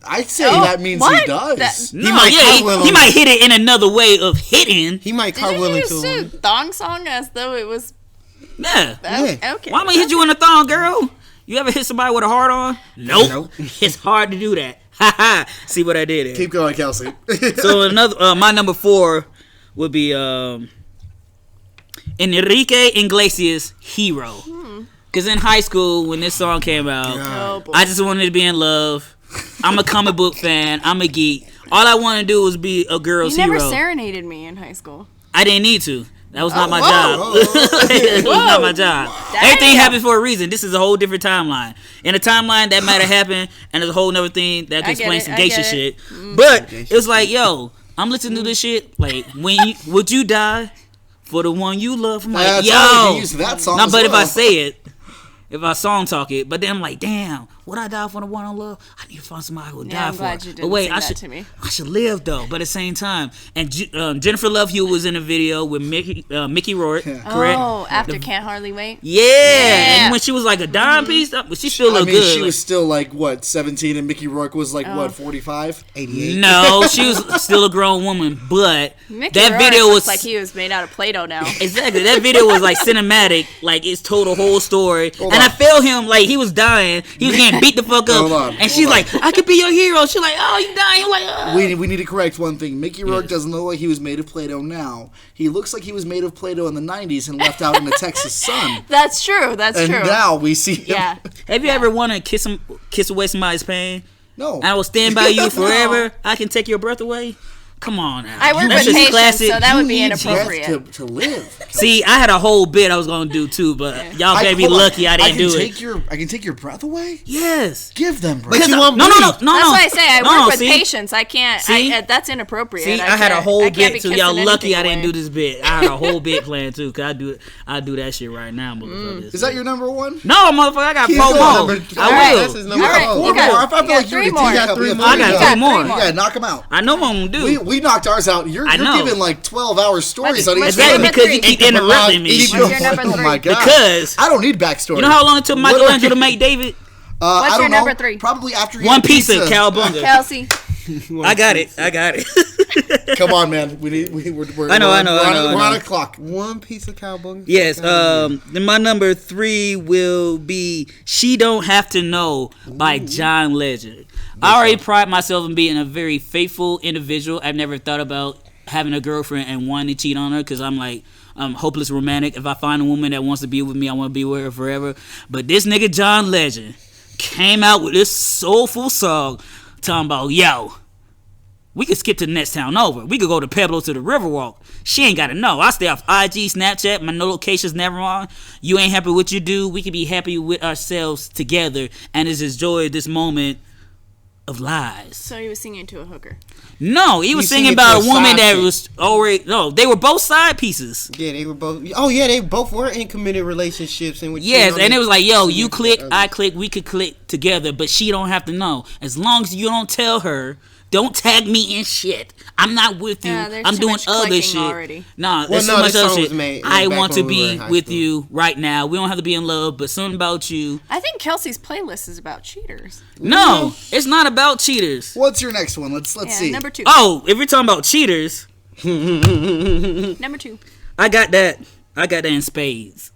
I'd say that means what? he does. No, might he cartwheel him. might hit it in another way of hitting. He might Did you cartwheel use into him. the thong song as though it was... Yeah. Yeah. Okay. Why am I hit you in the thong, girl? You ever hit somebody with a heart on? Nope. It's hard to do that. Ha ha. See what I did there. Keep going, Kelsey. So another, my number 4 would be Enrique Iglesias' "Hero." Because in high school, when this song came out, Oh, boy. I just wanted to be in love. I'm a comic book fan. I'm a geek. All I wanted to do was be a girl's You never hero. serenaded me in high school. I didn't need to. That was not my whoa, job. whoa, It was not my job. Damn. Everything happens for a reason. This is a whole different timeline. In a timeline, that might have happened, and there's a whole other thing that can I get explain it, some I geisha get shit. it. But it was like, yo, I'm listening to this shit. Like, would you die for the one you love? I'm like, That's all you can yo. use for that song No, as but if well. I say it, if I song talk it, but then I'm like, damn, would I die for the one I love? I need to find somebody who would Yeah, die I'm for glad it. you But didn't wait, sing I that should, to me. I should live though. But at the same time, and Jennifer Love Hewitt was in a video with Mickey Rourke, correct? Oh, after Can't Hardly Wait? Yeah, and when she was like a dime piece, but she still I looked mean, good. she was still like, what, 17, and Mickey Rourke was like, what, 45? 88. no, she was still a grown woman, but Mickey that Rourke video looks was like he was made out of Play-Doh now. exactly that video was like cinematic, like it's told a whole story. Hold and on. I felt him like he was dying, he was getting beat the fuck up, Hold on, and she's like, "I could be your hero." She's like, "Oh, you dying?" I'm like, We need to correct one thing. Mickey Rourke doesn't look like he was made of Play-Doh now. He looks like he was made of Play-Doh in the 90s and left out in the Texas sun. That's true. That's And true. now we see him. Yeah. Have you ever wanted to kiss away somebody's pain? No. I will stand by you forever. I can take your breath away. Come on now. I work That's with just patients, classic. so that would be You need inappropriate. breath to live. See, I had a whole bit I was gonna do too, but y'all better be hold on. lucky I didn't do it. I can take your breath away? Yes. Give them breath. But you want No. breathe. That's why I say I work with see? patients. I can't. See? That's inappropriate. See, I had a can't- whole I can't be bit too. Y'all kissing lucky I anything didn't do away. this bit. I had a whole bit planned too, cause I do that shit right now, motherfuckers. Is that your number one? No, motherfucker, I got Keep 4 going. more. Number- I Alright. will. That's his number All right, four. you One got- more. I feel you got like three you more. got three three more. I got You three got more. three more. Yeah, knock them out. I know what I'm gonna do. We knocked ours out. You're know. giving like 12-hour stories on each what's Exactly, your one. number because you three? keep interrupting me. Each What's your number Oh my three? god! Because I don't need backstory. you know how long it took Michelangelo to make David? What's I don't your know. number three? Probably after he One ate piece of pizza. cowabunga. Kelsey. I got it. Come on, man. We're I know, we're I know. on a clock. One piece of cowbunga. Yes. Then my number 3 will be "She Don't Have to Know" by John Legend. I already pride myself in being a very faithful individual. I've never thought about having a girlfriend and wanting to cheat on her because I'm like, I'm hopeless romantic. If I find a woman that wants to be with me, I want to be with her forever. But this nigga John Legend came out with this soulful song talking about, yo, we could skip to the next town over. We could go to Pueblo to the Riverwalk. She ain't got to know. I stay off IG, Snapchat. My no location's never on. You ain't happy with what you do. We can be happy with ourselves together and just enjoy this moment of lies. So he was singing to a hooker. No, he was singing singing about to a a woman side that chick. was already. No, they were both side pieces. Yeah, they were both. Oh yeah, they both were in committed relationships and with. Yes, and it was like, yo, you click, others. I click, we could click together, but she don't have to know. As long as you don't tell her, don't tag me in shit. I'm not with you. Yeah, there's I'm too doing much other clicking shit. already. Nah, Well, there's no, so much this other song was shit. made I back want to when we were be in high with school. you right now. We don't have to be in love, but something about you. I think Kelsey's playlist is about cheaters. No, it's not about cheaters. What's your next one? Let's Yeah, see. number 2. Oh, if we're talking about cheaters, Number 2. I got that in spades.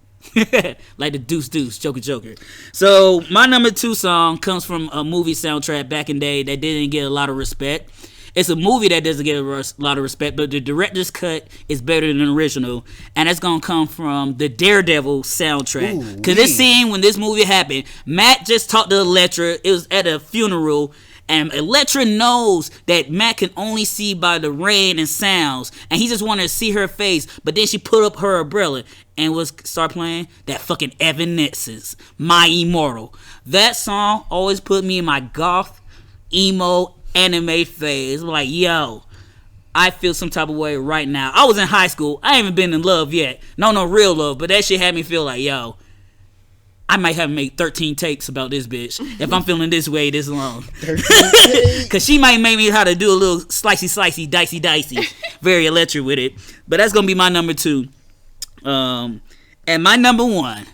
Like the Deuce, Joker. So my number 2 song comes from a movie soundtrack back in the day that didn't get a lot of respect. It's a movie that doesn't get a lot of respect, but the director's cut is better than the original, and it's gonna come from the Daredevil soundtrack. Cause this scene when this movie happened, Matt just talked to Elektra. It was at a funeral. And Elektra knows that Matt can only see by the rain and sounds, and he just wanted to see her face. But then she put up her umbrella and start playing that fucking Evanescence, My Immortal. That song always put me in my goth, emo, anime phase. I'm like, yo, I feel some type of way right now. I was in high school. I ain't even been in love yet. No real love, but that shit had me feel like, yo, I might have made 13 takes about this bitch if I'm feeling this way this long. Because she might make me how to do a little slicey, dicey. Very electric with it. But that's going to be my number 2. And my number 1,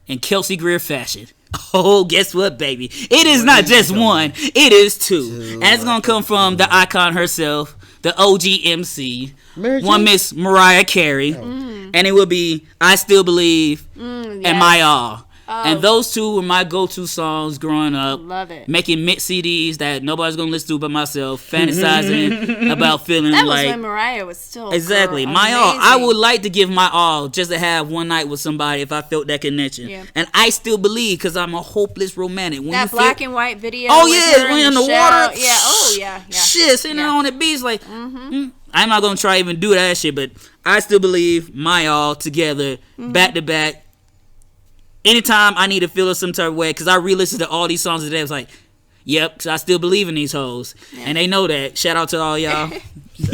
in Kelsey Greer fashion. Oh, guess what, baby? It is not just 1. It is 2. And it's going to come from the icon herself, the OG MC, one Miss Mariah Carey. And it will be I Still Believe and My All. And those 2 were my go-to songs growing up. Love it. Making mix CDs that nobody's gonna listen to but myself. Fantasizing about feeling That like was when Mariah was still exactly girl, my all. I amazing. would like to give my all just to have one night with somebody if I felt that connection. Yeah. And I still believe because I'm a hopeless romantic. When That you black feel, and white video. oh with yeah, her when in the shower. water. Yeah. Oh yeah. Yeah. Shit, sitting there on the beach like. I'm not gonna try to even do that shit, but I still believe my all together, back to back. Anytime I need to feel some type of way, because I re-listen to all these songs today, I was like, yep, because I still believe in these hoes. Yeah. And they know that. Shout out to all y'all. So,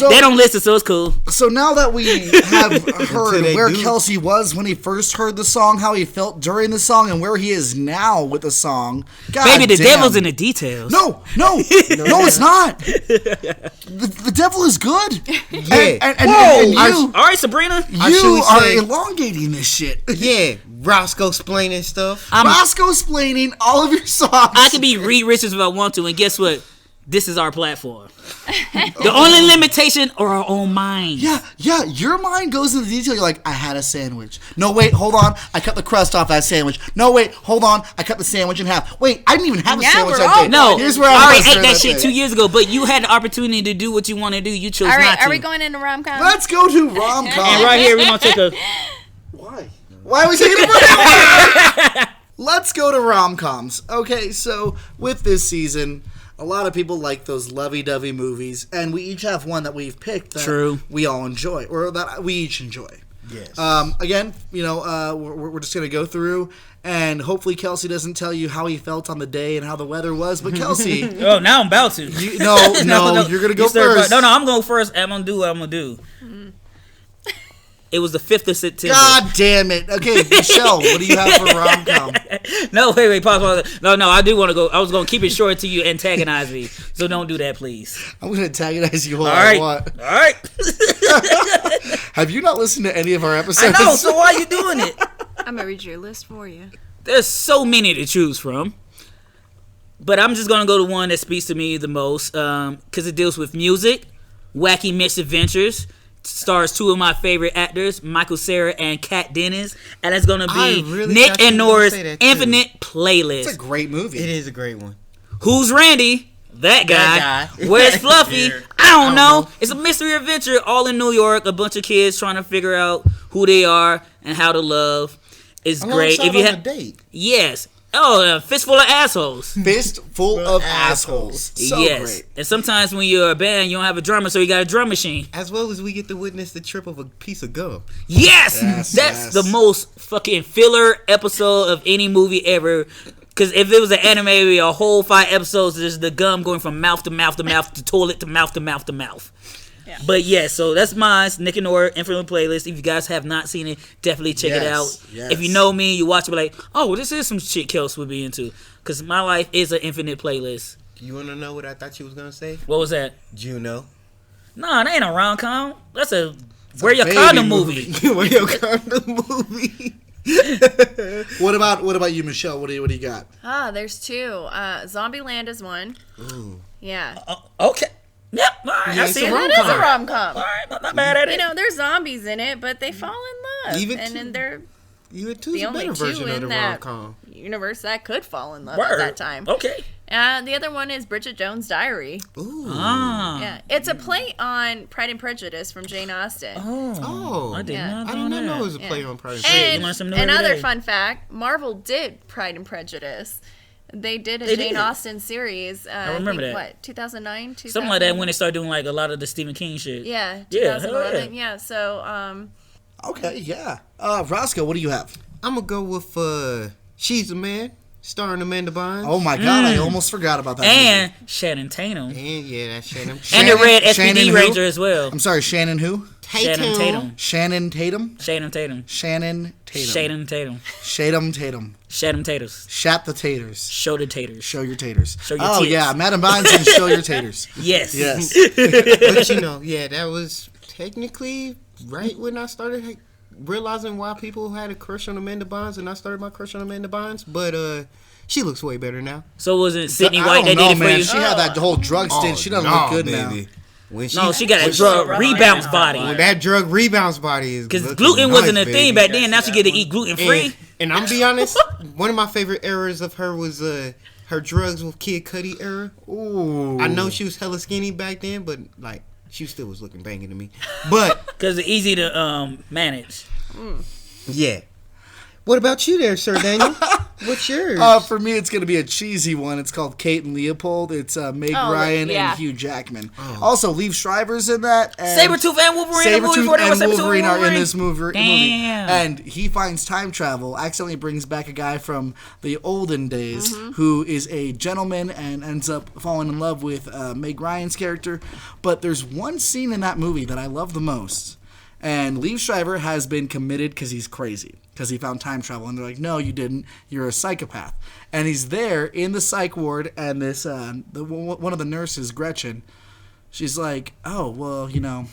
they don't listen, so it's cool. So now that we have heard they where do. Kelsey was when he first heard the song, how he felt during the song, and where he is now with the song, God Baby, the damn. devil's in the details. No, it's not. The devil is good. Yeah. And you, All right, Sabrina. you should are say- elongating this shit. Yeah, Roscoe explaining stuff. Roscoe explaining all of your songs. I can be Reed Richards if I want to, and guess what? This is our platform. The only limitation are our own minds. Yeah, your mind goes into detail. You're like, I had a sandwich. No, wait, hold on. I cut the crust off that sandwich. No, wait, hold on. I cut the sandwich in half. Wait, I didn't even have a Now sandwich we're that all day. No, Here's where I I already was ate during that shit day. 2 years ago, but you had the opportunity to do what you want to do. You chose All right. not to. Are we going into rom-com? Let's go to rom-com. And right here, we're going to take a... Why are we taking a break? Let's go to rom-coms. Okay, so with this season, a lot of people like those lovey-dovey movies, and we each have one that we've picked that True. we all enjoy, or that we each enjoy. Yes. Again, we're just going to go through, and hopefully Kelsey doesn't tell you how he felt on the day and how the weather was, but Kelsey... Oh, now I'm about to. No, you're going to go first. No, I'm going first. I'm going to do what I'm going to do. It was the 5th of September. God damn it. Okay, Michelle, what do you have for rom-com? No, wait, pause. No, I do want to go. I was going to keep it short until you antagonize me. So don't do that, please. I'm going to antagonize you all All I right. want. All right. Have you not listened to any of our I episodes? know, so why are you doing it? I'm gonna read your list for you. There's so many to choose from. But I'm just going to go to one that speaks to me the most because it deals with music, wacky misadventures, stars 2 of my favorite actors, Michael Cera and Kat Dennis, and it's going to I be really Nick thought you and were gonna Nora's say that, too. Infinite Playlist. It's a great movie. It is a great one. Who's Randy? That guy. That guy. Where's Fluffy? Yeah. I don't I know. don't know. It's a mystery adventure all in New York. A bunch of kids trying to figure out who they are and how to love. It's great. Alongside If you on have a date. yes. Oh, a fistful of assholes. Fist full of assholes. assholes. So yes. great. And sometimes when you're a band, you don't have a drummer, so you got a drum machine. As well as we get to witness the trip of a piece of gum. Yes, Yes, that's yes. the most fucking filler episode of any movie ever. Because if it was an anime, it would be a whole 5 episodes. There's the gum going from mouth to mouth to mouth to toilet to mouth to mouth to mouth. Yeah. But yeah, so that's mine. Nick and Nora Infinite Playlist. If you guys have not seen it, definitely check it out. Yes. If you know me, you watch it, be like, oh, this is some shit Kels would be into. Because my life is an infinite playlist. You want to know what I thought you was going to say? What was that? Juno. Nah, that ain't a rom-com. That's a wear your condom movie. Wear your condom movie. What about you, Michelle? What do you got? There's 2. Zombieland is one. Ooh. Yeah. Okay. Yep. All right. I see it. That is a rom-com. All right. I'm not mad at it. You know, there's zombies in it, but they fall in love. Then they're the only better 2 version of in the that rom-com. universe that could fall in love at that time. Okay. The other one is Bridget Jones' Diary. Ooh. Yeah, it's a play on Pride and Prejudice from Jane Austen. Oh. I did not I didn't know it was a play on Pride and And Prejudice. another fun fact, Marvel did Pride and Prejudice. They did a Jane Austen series. I remember that. What, 2009? Something like that when they started doing like a lot of the Stephen King shit. Yeah, Yeah, 2011. hell Yeah, so Okay, yeah. Roscoe, what do you have? I'm going to go with She's a Man, starring Amanda Bynes. Oh my God, I almost forgot about that. And Channing Tatum. And yeah, that's Shannon. And the red Shannon SPD who? Ranger as well. I'm sorry, Shannon who? Channing Tatum. Shannon Tatum? Shannon Tatum. Shannon Tatum. Shannon Tatum. Shadum Tatum. Shannon Taters. Shat the taters. Show the taters. Show your taters. Show your oh tits. yeah, Madam Bynes and show your taters. Yes. Yes. But you know, yeah, that was technically right when I started realizing why people had a crush on Amanda Bynes, and I started my crush on Amanda Bynes. But she looks way better now. So was it Sydney I White don't that did know, it for man. you? She had that whole drug stint. She doesn't look good now. When No, she got a drug rebounce body. When that drug rebounds body is Because looking gluten wasn't a nice, thing baby. back then. Now she get to eat gluten free. And I'm be honest, one of my favorite eras of her was her drugs with Kid Cudi era. Ooh. I know she was hella skinny back then, but like she still was looking banging to me. But Because it's easy to manage. yeah. What about you there, Sir Daniel? What's yours? For me, it's going to be a cheesy one. It's called Kate and Leopold. It's Meg Ryan and Hugh Jackman. Also, Liev Schreiber's in that. And Sabretooth and Wolverine in the movie before they were and Sabretooth Wolverine and are in Wolverine. this movie. Damn. And he finds time travel, accidentally brings back a guy from the olden days who is a gentleman and ends up falling in love with Meg Ryan's character. But there's one scene in that movie that I love the most. And Liev Schreiber has been committed because he's crazy. Because he found time travel. And they're like, no, you didn't. You're a psychopath. And he's there in the psych ward. And this one of the nurses, Gretchen, she's like, oh, well, you know,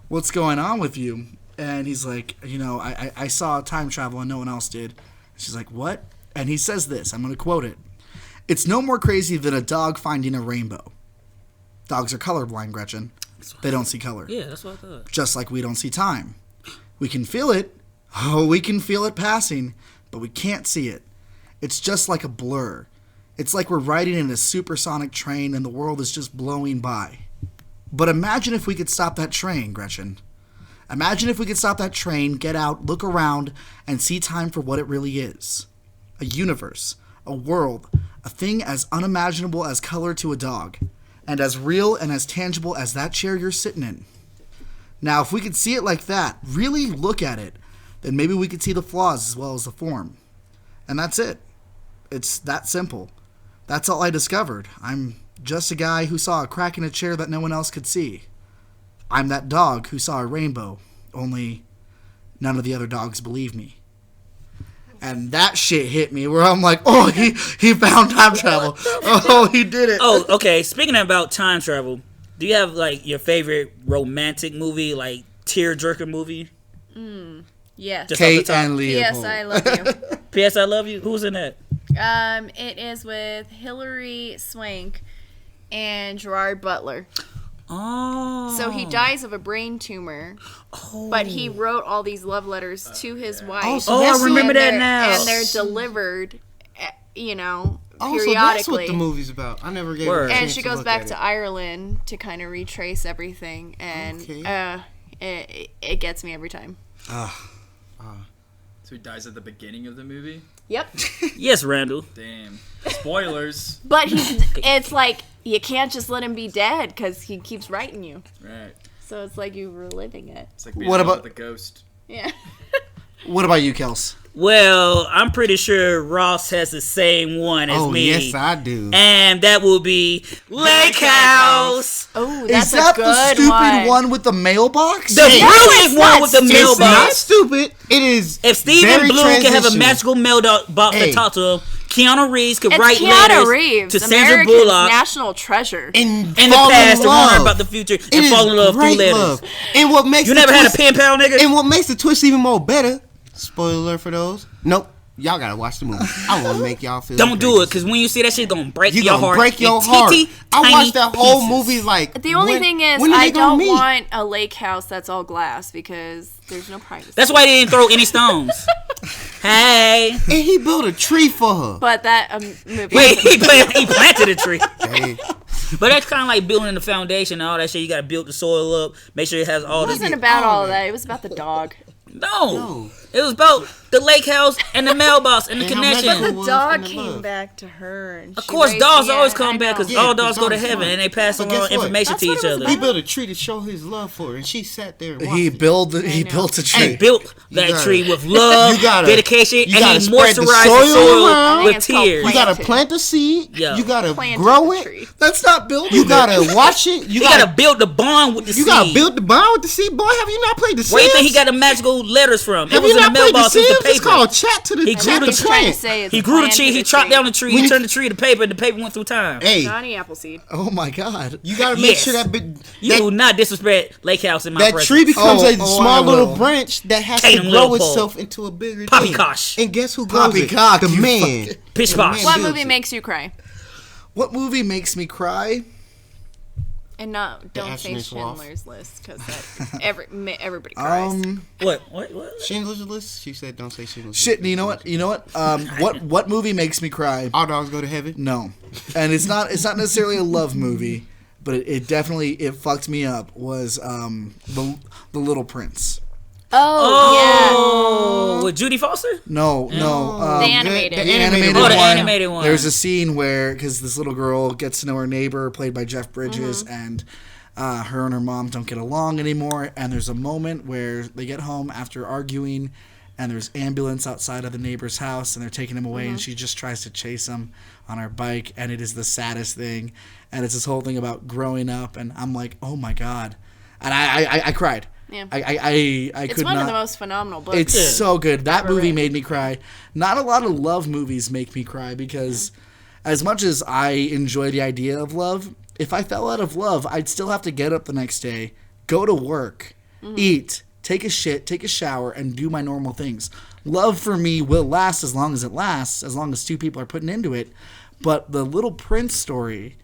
what's going on with you? And he's like, you know, I saw time travel and no one else did. She's like, what? And he says this. I'm going to quote it. It's no more crazy than a dog finding a rainbow. Dogs are colorblind, Gretchen. They don't see color. Yeah, that's what I thought. Just like we don't see time. We can feel it. Oh, we can feel it passing, but we can't see it. It's just like a blur. It's like we're riding in a supersonic train and the world is just blowing by. But imagine if we could stop that train, Gretchen. Imagine if we could stop that train, get out, look around, and see time for what it really is. A universe, a world, a thing as unimaginable as color to a dog, and as real and as tangible as that chair you're sitting in. Now, if we could see it like that, really look at it, then maybe we could see the flaws as well as the form. And that's it. It's that simple. That's all I discovered. I'm just a guy who saw a crack in a chair that no one else could see. I'm that dog who saw a rainbow, only none of the other dogs believe me. And that shit hit me where I'm like, oh, he found time travel. Oh, he did it. Oh, okay. Speaking about time travel, do you have like your favorite romantic movie, like tearjerker movie? yes. Just off the Kate top. and Leopold. P.S. I love you. P.S. I Love You? Who's in that? It is with Hilary Swank and Gerard Butler. Oh. So he dies of a brain tumor, but he wrote all these love letters to his wife. so that's I remember And that they're- now. And they're delivered, periodically. So that's what the movie's about. I never gave Word. it a And chance she to goes look back at to it. Ireland to kind of retrace everything, and Okay. it gets me every time. So he dies at the beginning of the movie? Yep. Yes, Randall. Damn. Spoilers. But it's like, you can't just let him be dead because he keeps writing you. Right. So it's like you're reliving it. It's like being What in love about- with a ghost. Yeah. What about you, Kels? Well, I'm pretty sure Ross has the same one as me. Yes, I do. And that will be Lake House. Oh, Is that's that a the good stupid one with the mailbox? The brilliant one with the It's not mailbox. stupid. It is. If Stephen very Blue can have a transitional. magical mailbox to talk to him, Keanu Reeves could It's write Keanu letters Reeves, to Sandra America's Bullock national treasure. And in the fall past in to warn her love. about the future It and is fall in love through great letters. love. And what makes You the never had a twist- pen pal, nigga? And what makes the twist even more better? Spoiler alert for those. Nope. Y'all gotta watch the movie. I want to make y'all feel. Don't do it, crazy. because when you see that shit, gonna break You your gonna heart. break your in heart. teeny, I tiny watched that whole pieces. movie like. The only thing is, when are I they gonna don't meet? want a lake house that's all glass because there's no privacy. That's why they didn't throw any stones. Hey. And he built a tree for her. But that movie. Wait, he planted a tree. Hey, But that's kind of like building the foundation and all that shit. You got to build the soil up. Make sure it has all It the... wasn't about all of that. It was about the dog. No. It was about the lake house and the mailbox and the And how magical connection. it was Dog in the came love. back to her. And Of course, dogs always come back because Yeah, all dogs go to dogs heaven smart. and they pass But along guess what? information That's to what each it was other. He built a tree to show his love for her, and she sat there. And watched He it. built a He tree. built that gotta- tree with love, you gotta- dedication, you and he gotta spread the moisturized the soil soil around. with It's called tears. You gotta planted. plant the seed. Yeah. You gotta Planted grow the it. tree. That's not building. You gotta watch it. You You gotta build the bond with the You seed. gotta build the bond with the seed. Boy, have you not played the Sims? Where do you think he got the magical letters from? It Have was you in the not played the mailbox with Sims? the It's paper. called chat to the He grew chat the to He's trying to plant. say it's He a grew the plan tree, for he the chopped tree. down the tree, When he you- turned the tree to paper, and the paper went through time. Hey, Johnny Appleseed. Oh my god. you gotta make Yes. sure that You will not disrespect Lake House in my that presence. tree becomes a Oh, small I little will. branch that has Tatum to grow Leopold. itself into a bigger Poppycock. thing. And guess who grows it? Poppycock, The you man. fucking- Pish The posh. man What builds movie it. makes you cry? What movie makes me cry? And don't say Astronaut's Loft. Schindler's List because everybody cries. What? Schindler's List? She said don't say Schindler's Shit, List. you know what? You know what? What movie makes me cry? All dogs go to heaven? No, and it's not necessarily a love movie, but it definitely fucked me up. Was the Little Prince? Oh, with Judy Foster? No. The animated. The animated Oh, the one. animated one. There's a scene where, because this little girl gets to know her neighbor, played by Jeff Bridges, and her and her mom don't get along anymore. And there's a moment where they get home after arguing, and there's ambulance outside of the neighbor's house, and they're taking him away, and she just tries to chase him on her bike, and it is the saddest thing. And it's this whole thing about growing up, and I'm like, oh my god, and I cried. Yeah. I It's could one not. of the most phenomenal books. It's so good. That movie written. made me cry. Not a lot of love movies make me cry because as much as I enjoy the idea of love, if I fell out of love, I'd still have to get up the next day, go to work, eat, take a shit, take a shower, and do my normal things. Love for me will last as long as it lasts, as long as two people are putting into it. But the Little Prince story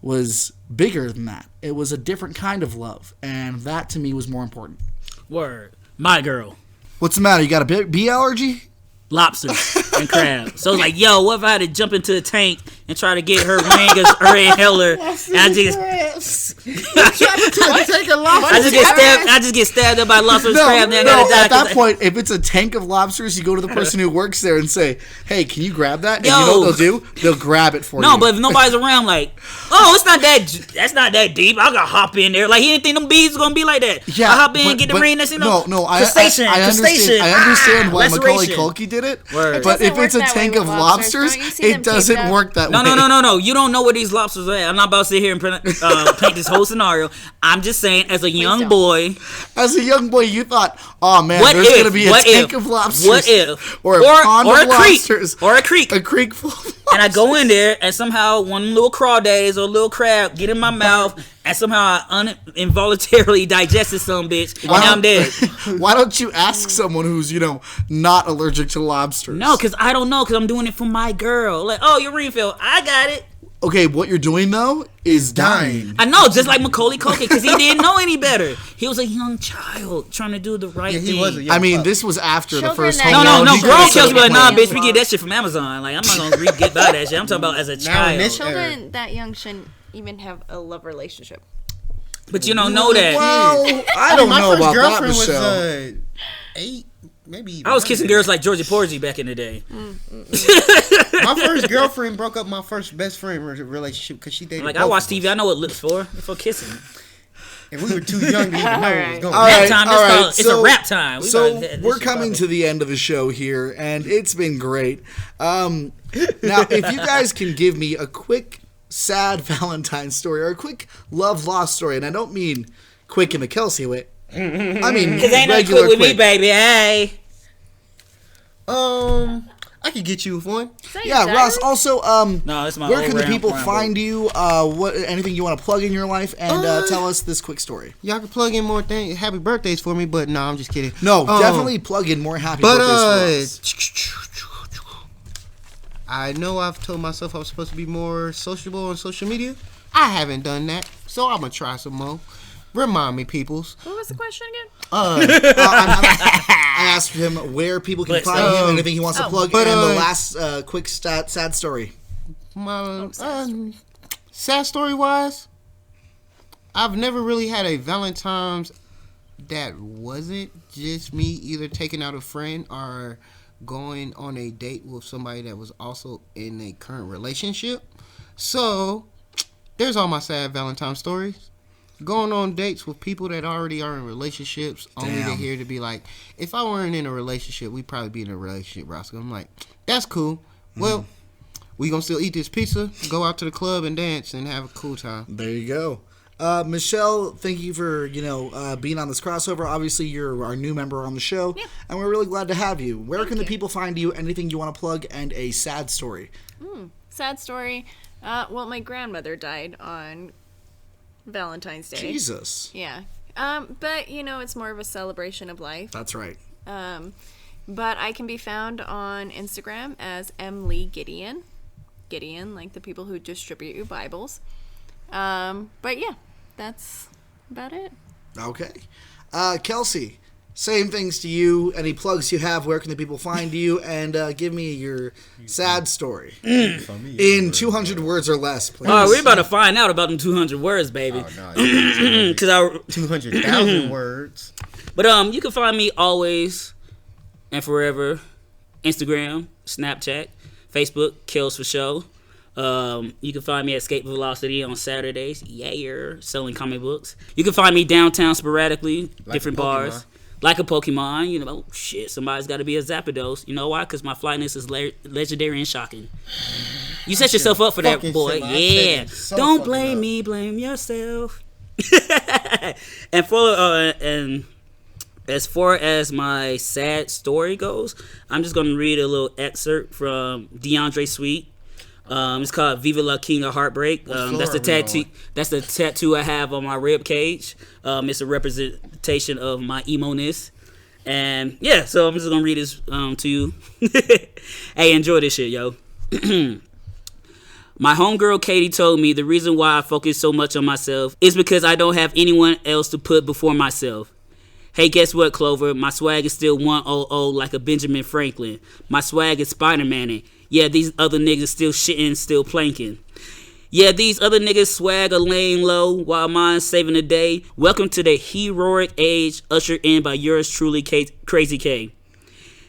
was bigger than that. It was a different kind of love, and that to me was more important. Word. My girl. What's the matter? You got a bee allergy? Lobsters and crabs. So it's like, yo, what if I had to jump into the tank and try to get her ring, her inhaler, and I just I just get stabbed up by lobsters and crabs, and I gotta die. At that point, if it's a tank of lobsters, you go to the person who works there and say, "Hey, can you grab that?" And you know what they'll do? They'll grab it for you. No, but if nobody's around, like, oh, that's not that deep. I gotta hop in there. Like, he didn't think them bees was gonna be like that. Yeah, I hop in, but- get the but ring. That's no. I crustacean. understand why Macaulay laceration. Culkin did it. Word. But It if doesn't it's a work that way tank with of lobsters. lobsters, Don't you see them it doesn't taped up? work that way. No. You don't know where these lobsters are at. I'm not about to sit here and paint this whole scenario. I'm just saying, as a young don't. boy, As a young boy, you thought, "Oh man, what there's if? gonna be a What tank if? of lobsters, What if? or a pond or of a creek, lobsters, or a creek, a creek full of and I go in there, and somehow one little crawdads or little crab get in my mouth, and somehow I involuntarily digested some bitch, and now I'm dead. Why don't you ask someone who's not allergic to lobsters? No, because I don't know, because I'm doing it for my girl. Like, oh, your refill, I got it. Okay, what you're doing though is dying. I know, just like Macaulay Culkin, because he didn't know any better. He was a young child trying to do the right Yeah, thing. he was a young I mean, pup. this was after the Children first that Home No, Alone. no, He grown could've kids be like, nah, Yeah. bitch, we get that shit from Amazon. Like, I'm not gonna get by that shit. I'm talking about as a Now in this child. Children that young shouldn't even have a love relationship. But you don't know that. Well, I don't my know first about that, girlfriend was Michelle. 8, maybe. Even I was kissing younger. girls like Georgie Porgy back in the day. My first girlfriend broke up my first best friend relationship because she dated. Like, both I watch of TV. us. I know what lips for. It's for kissing. And we were too young to even know what was going All on. Rap right, time. all right. It's a rap time. So we're coming to the end of the show here, and it's been great. Now, if you guys can give me a quick sad Valentine story or a quick love lost story, and I don't mean quick in the Kelsey way. I mean Cause ain't no regular quick with me, quick. baby. Hey. I could get you with one. Yeah, Ross. Also, No, it's my where old can the round people brown find you? What anything you want to plug in your life, and tell us this quick story. Y'all can plug in more things, happy birthdays for me, but no, I'm just kidding. No, definitely plug in more happy birthdays for Ross. I know I've told myself I was supposed to be more sociable on social media. I haven't done that, so I'm gonna try some more. Remind me, peoples. What was the question again? I asked him where people can But, find him, anything he wants to plug, but, and the last quick sad story. My sad story wise, I've never really had a Valentine's that wasn't just me either taking out a friend or going on a date with somebody that was also in a current relationship. So there's all my sad Valentine stories. Going on dates with people that already are in relationships, only to hear to be like, if I weren't in a relationship, we'd probably be in a relationship, Roscoe. I'm like, that's cool. Well, we gonna still eat this pizza, go out to the club and dance and have a cool time. There you go. Michelle, thank you for being on this crossover. Obviously, you're our new member on the show, and we're really glad to have you. Where can the people find you? Anything you want to plug, and a sad story? Sad story. Well, my grandmother died on Valentine's Day. Jesus. Yeah. But, it's more of a celebration of life. That's right. But I can be found on Instagram as M. Lee Gideon. Gideon, like the people who distribute you Bibles. But yeah, that's about it. Okay. Kelsey, same things to you. Any plugs you have, where can the people find you? And give me your sad story. In 200 words or less, please. Oh, we're about to find out about them 200 words, baby. Oh, no, Cause I 200,000 words. But you can find me always and forever, Instagram, Snapchat, Facebook, Kills for Show. You can find me at Escape Velocity on Saturdays. Yeah, selling comic books. You can find me downtown sporadically, different bars. Like a Pokemon, shit, somebody's got to be a Zapdos. You know why? Because my flightness is legendary and shocking. You set yourself up for that, boy. Yeah. Don't blame me, blame yourself. And as far as my sad story goes, I'm just gonna read a little excerpt from DeAndre Sweet. It's called "Viva La King of Heartbreak." That's the tattoo. That's the tattoo I have on my rib cage. It's a representation of my emo-ness. And yeah, so I'm just gonna read this to you. Hey, enjoy this shit, yo. My homegirl Katie told me the reason why I focus so much on myself is because I don't have anyone else to put before myself. Hey, guess what, Clover? My swag is still 100 like a Benjamin Franklin. My swag is Spider-Man-ing. Yeah, these other niggas still shitting, still planking. Yeah, these other niggas swag are laying low while mine's saving the day. Welcome to the heroic age ushered in by yours truly, Crazy K.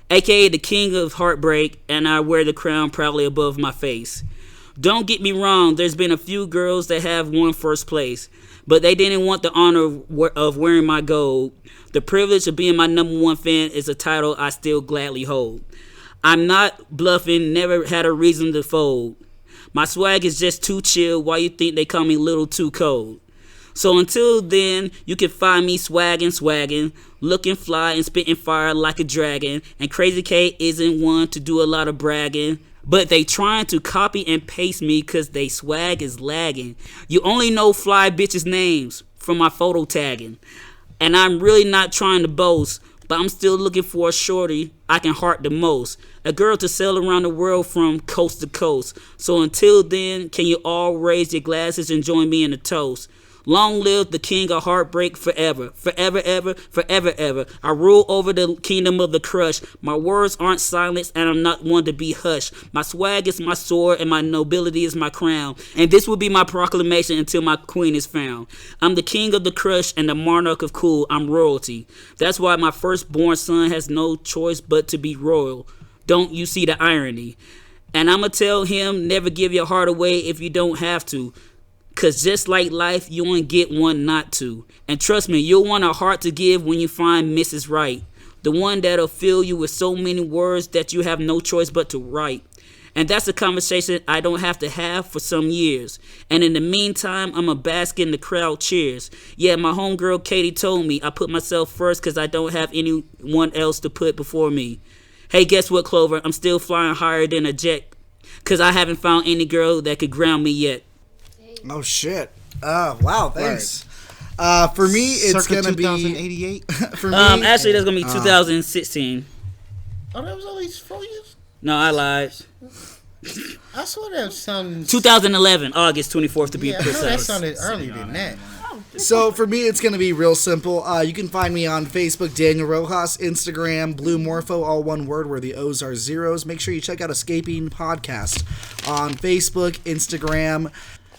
AKA the king of heartbreak, and I wear the crown proudly above my face. Don't get me wrong, there's been a few girls that have won first place, but they didn't want the honor of wearing my gold. The privilege of being my number one fan is a title I still gladly hold. I'm not bluffing, never had a reason to fold. My swag is just too chill, while you think they call me little too cold. So until then, you can find me swaggin', looking fly and spitting fire like a dragon. And Crazy K isn't one to do a lot of bragging, but they trying to copy and paste me cause they swag is lagging. You only know fly bitches' names from my photo tagging. And I'm really not trying to boast, but I'm still looking for a shorty I can heart the most. A girl to sail around the world from coast to coast. So until then, can you all raise your glasses and join me in a toast? Long live the king of heartbreak forever. Forever, ever, forever, ever. I rule over the kingdom of the crush. My words aren't silenced and I'm not one to be hushed. My swag is my sword and my nobility is my crown. And this will be my proclamation until my queen is found. I'm the king of the crush and the monarch of cool. I'm royalty. That's why my firstborn son has no choice but to be royal. Don't you see the irony? And I'ma tell him, never give your heart away if you don't have to. Cause just like life, you only get one not to. And trust me, you'll want a heart to give when you find Mrs. Right. The one that'll fill you with so many words that you have no choice but to write. And that's a conversation I don't have to have for some years. And in the meantime, I'm a bask in the crowd cheers. Yeah, my homegirl Katie told me I put myself first because I don't have anyone else to put before me. Hey, guess what, Clover? I'm still flying higher than a jet because I haven't found any girl that could ground me yet. Oh, shit. Wow, thanks. For me, it's going to be... 2088? For me... Actually, that's going to be 2016. Oh, that was only 4 years? No, I lied. I swear that sounded... 2011, August 24th to be Yeah, I know precise. that sounded earlier than that. So for me, it's going to be real simple. You can find me on Facebook, Daniel Rojas, Instagram, Blue Morpho, all one word where the O's are zeros. Make sure you check out Escaping Podcast on Facebook, Instagram.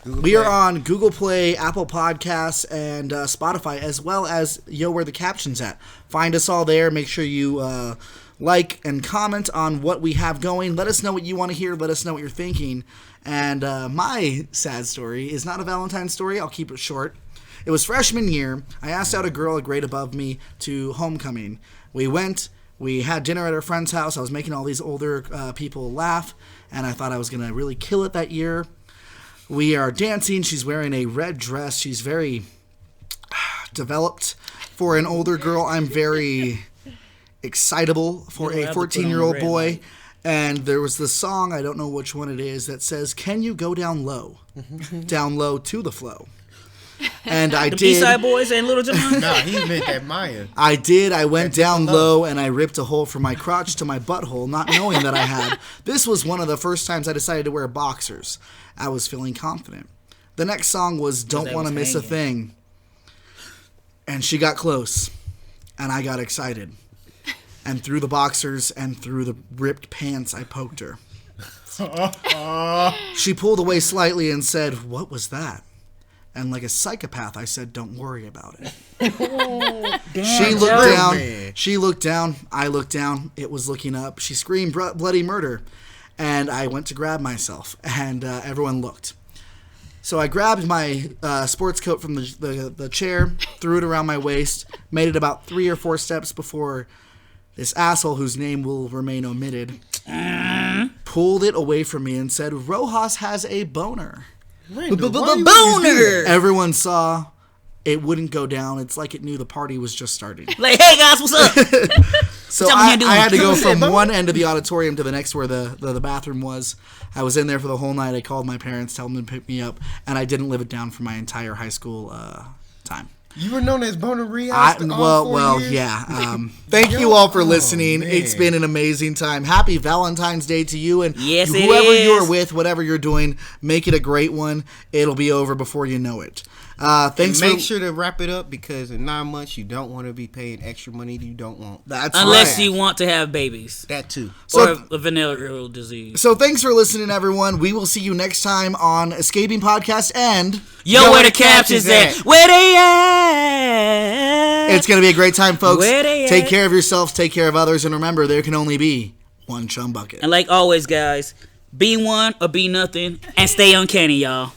We are on Google Play, Apple Podcasts, and Spotify, as well as Where the Caption's At. Find us all there. Make sure you like and comment on what we have going. Let us know what you want to hear. Let us know what you're thinking. And my sad story is not a Valentine story. I'll keep it short. It was freshman year. I asked out a girl a grade above me to homecoming. We went. We had dinner at our friend's house. I was making all these older people laugh, and I thought I was going to really kill it that year. We are dancing. She's wearing a red dress. She's very developed for an older girl. I'm very excitable for a 14-year-old boy. And there was this song, I don't know which one it is, that says, "Can you go down low?" Down low to the flow. And I The did. Eastside Boys and Little John? Nah, he meant that Maya. I did. I went down low and I ripped a hole from my crotch to my butthole, not knowing that I had. This was one of the first times I decided to wear boxers. I was feeling confident. The next song was "Don't Want to Miss a Thing." And she got close. And I got excited. And through the boxers and through the ripped pants, I poked her. She pulled away slightly and said, "What was that?" And like a psychopath, I said, "Don't worry about it." She looked down. She looked down. I looked down. It was looking up. She screamed bloody murder. And I went to grab myself. And everyone looked. So I grabbed my sports coat from the chair, threw it around my waist, made it about 3 or 4 steps before this asshole, whose name will remain omitted, pulled it away from me and said, "Rojas has a boner." Boner! Everyone saw it wouldn't go down. It's like it knew the party was just starting. Like, hey guys, what's up? So Tell me I how you doing. had to go from one end of the auditorium to the next where the bathroom was. I was in there for the whole night. I called my parents, told them to pick me up, and I didn't live it down for my entire high school time. You were known as Boner Reyes? Yeah. Thank you all for listening. Man. It's been an amazing time. Happy Valentine's Day to you, and Yes, it whoever is. you're with, whatever you're doing, make it a great one. It'll be over before you know it. Thanks. Make sure to wrap it up, because in 9 months you don't want to be paying extra money you don't want. That's Unless right. you want to have babies. That too. Or a venereal disease. So thanks for listening, everyone. We will see you next time on Escaping Podcast, and Yo, where the captions at? Where they at? it's going to be a great time, folks. Where they Take at? care of yourselves, take care of others, and remember, there can only be one chum bucket. And like always, guys, be one or be nothing, and stay uncanny, y'all.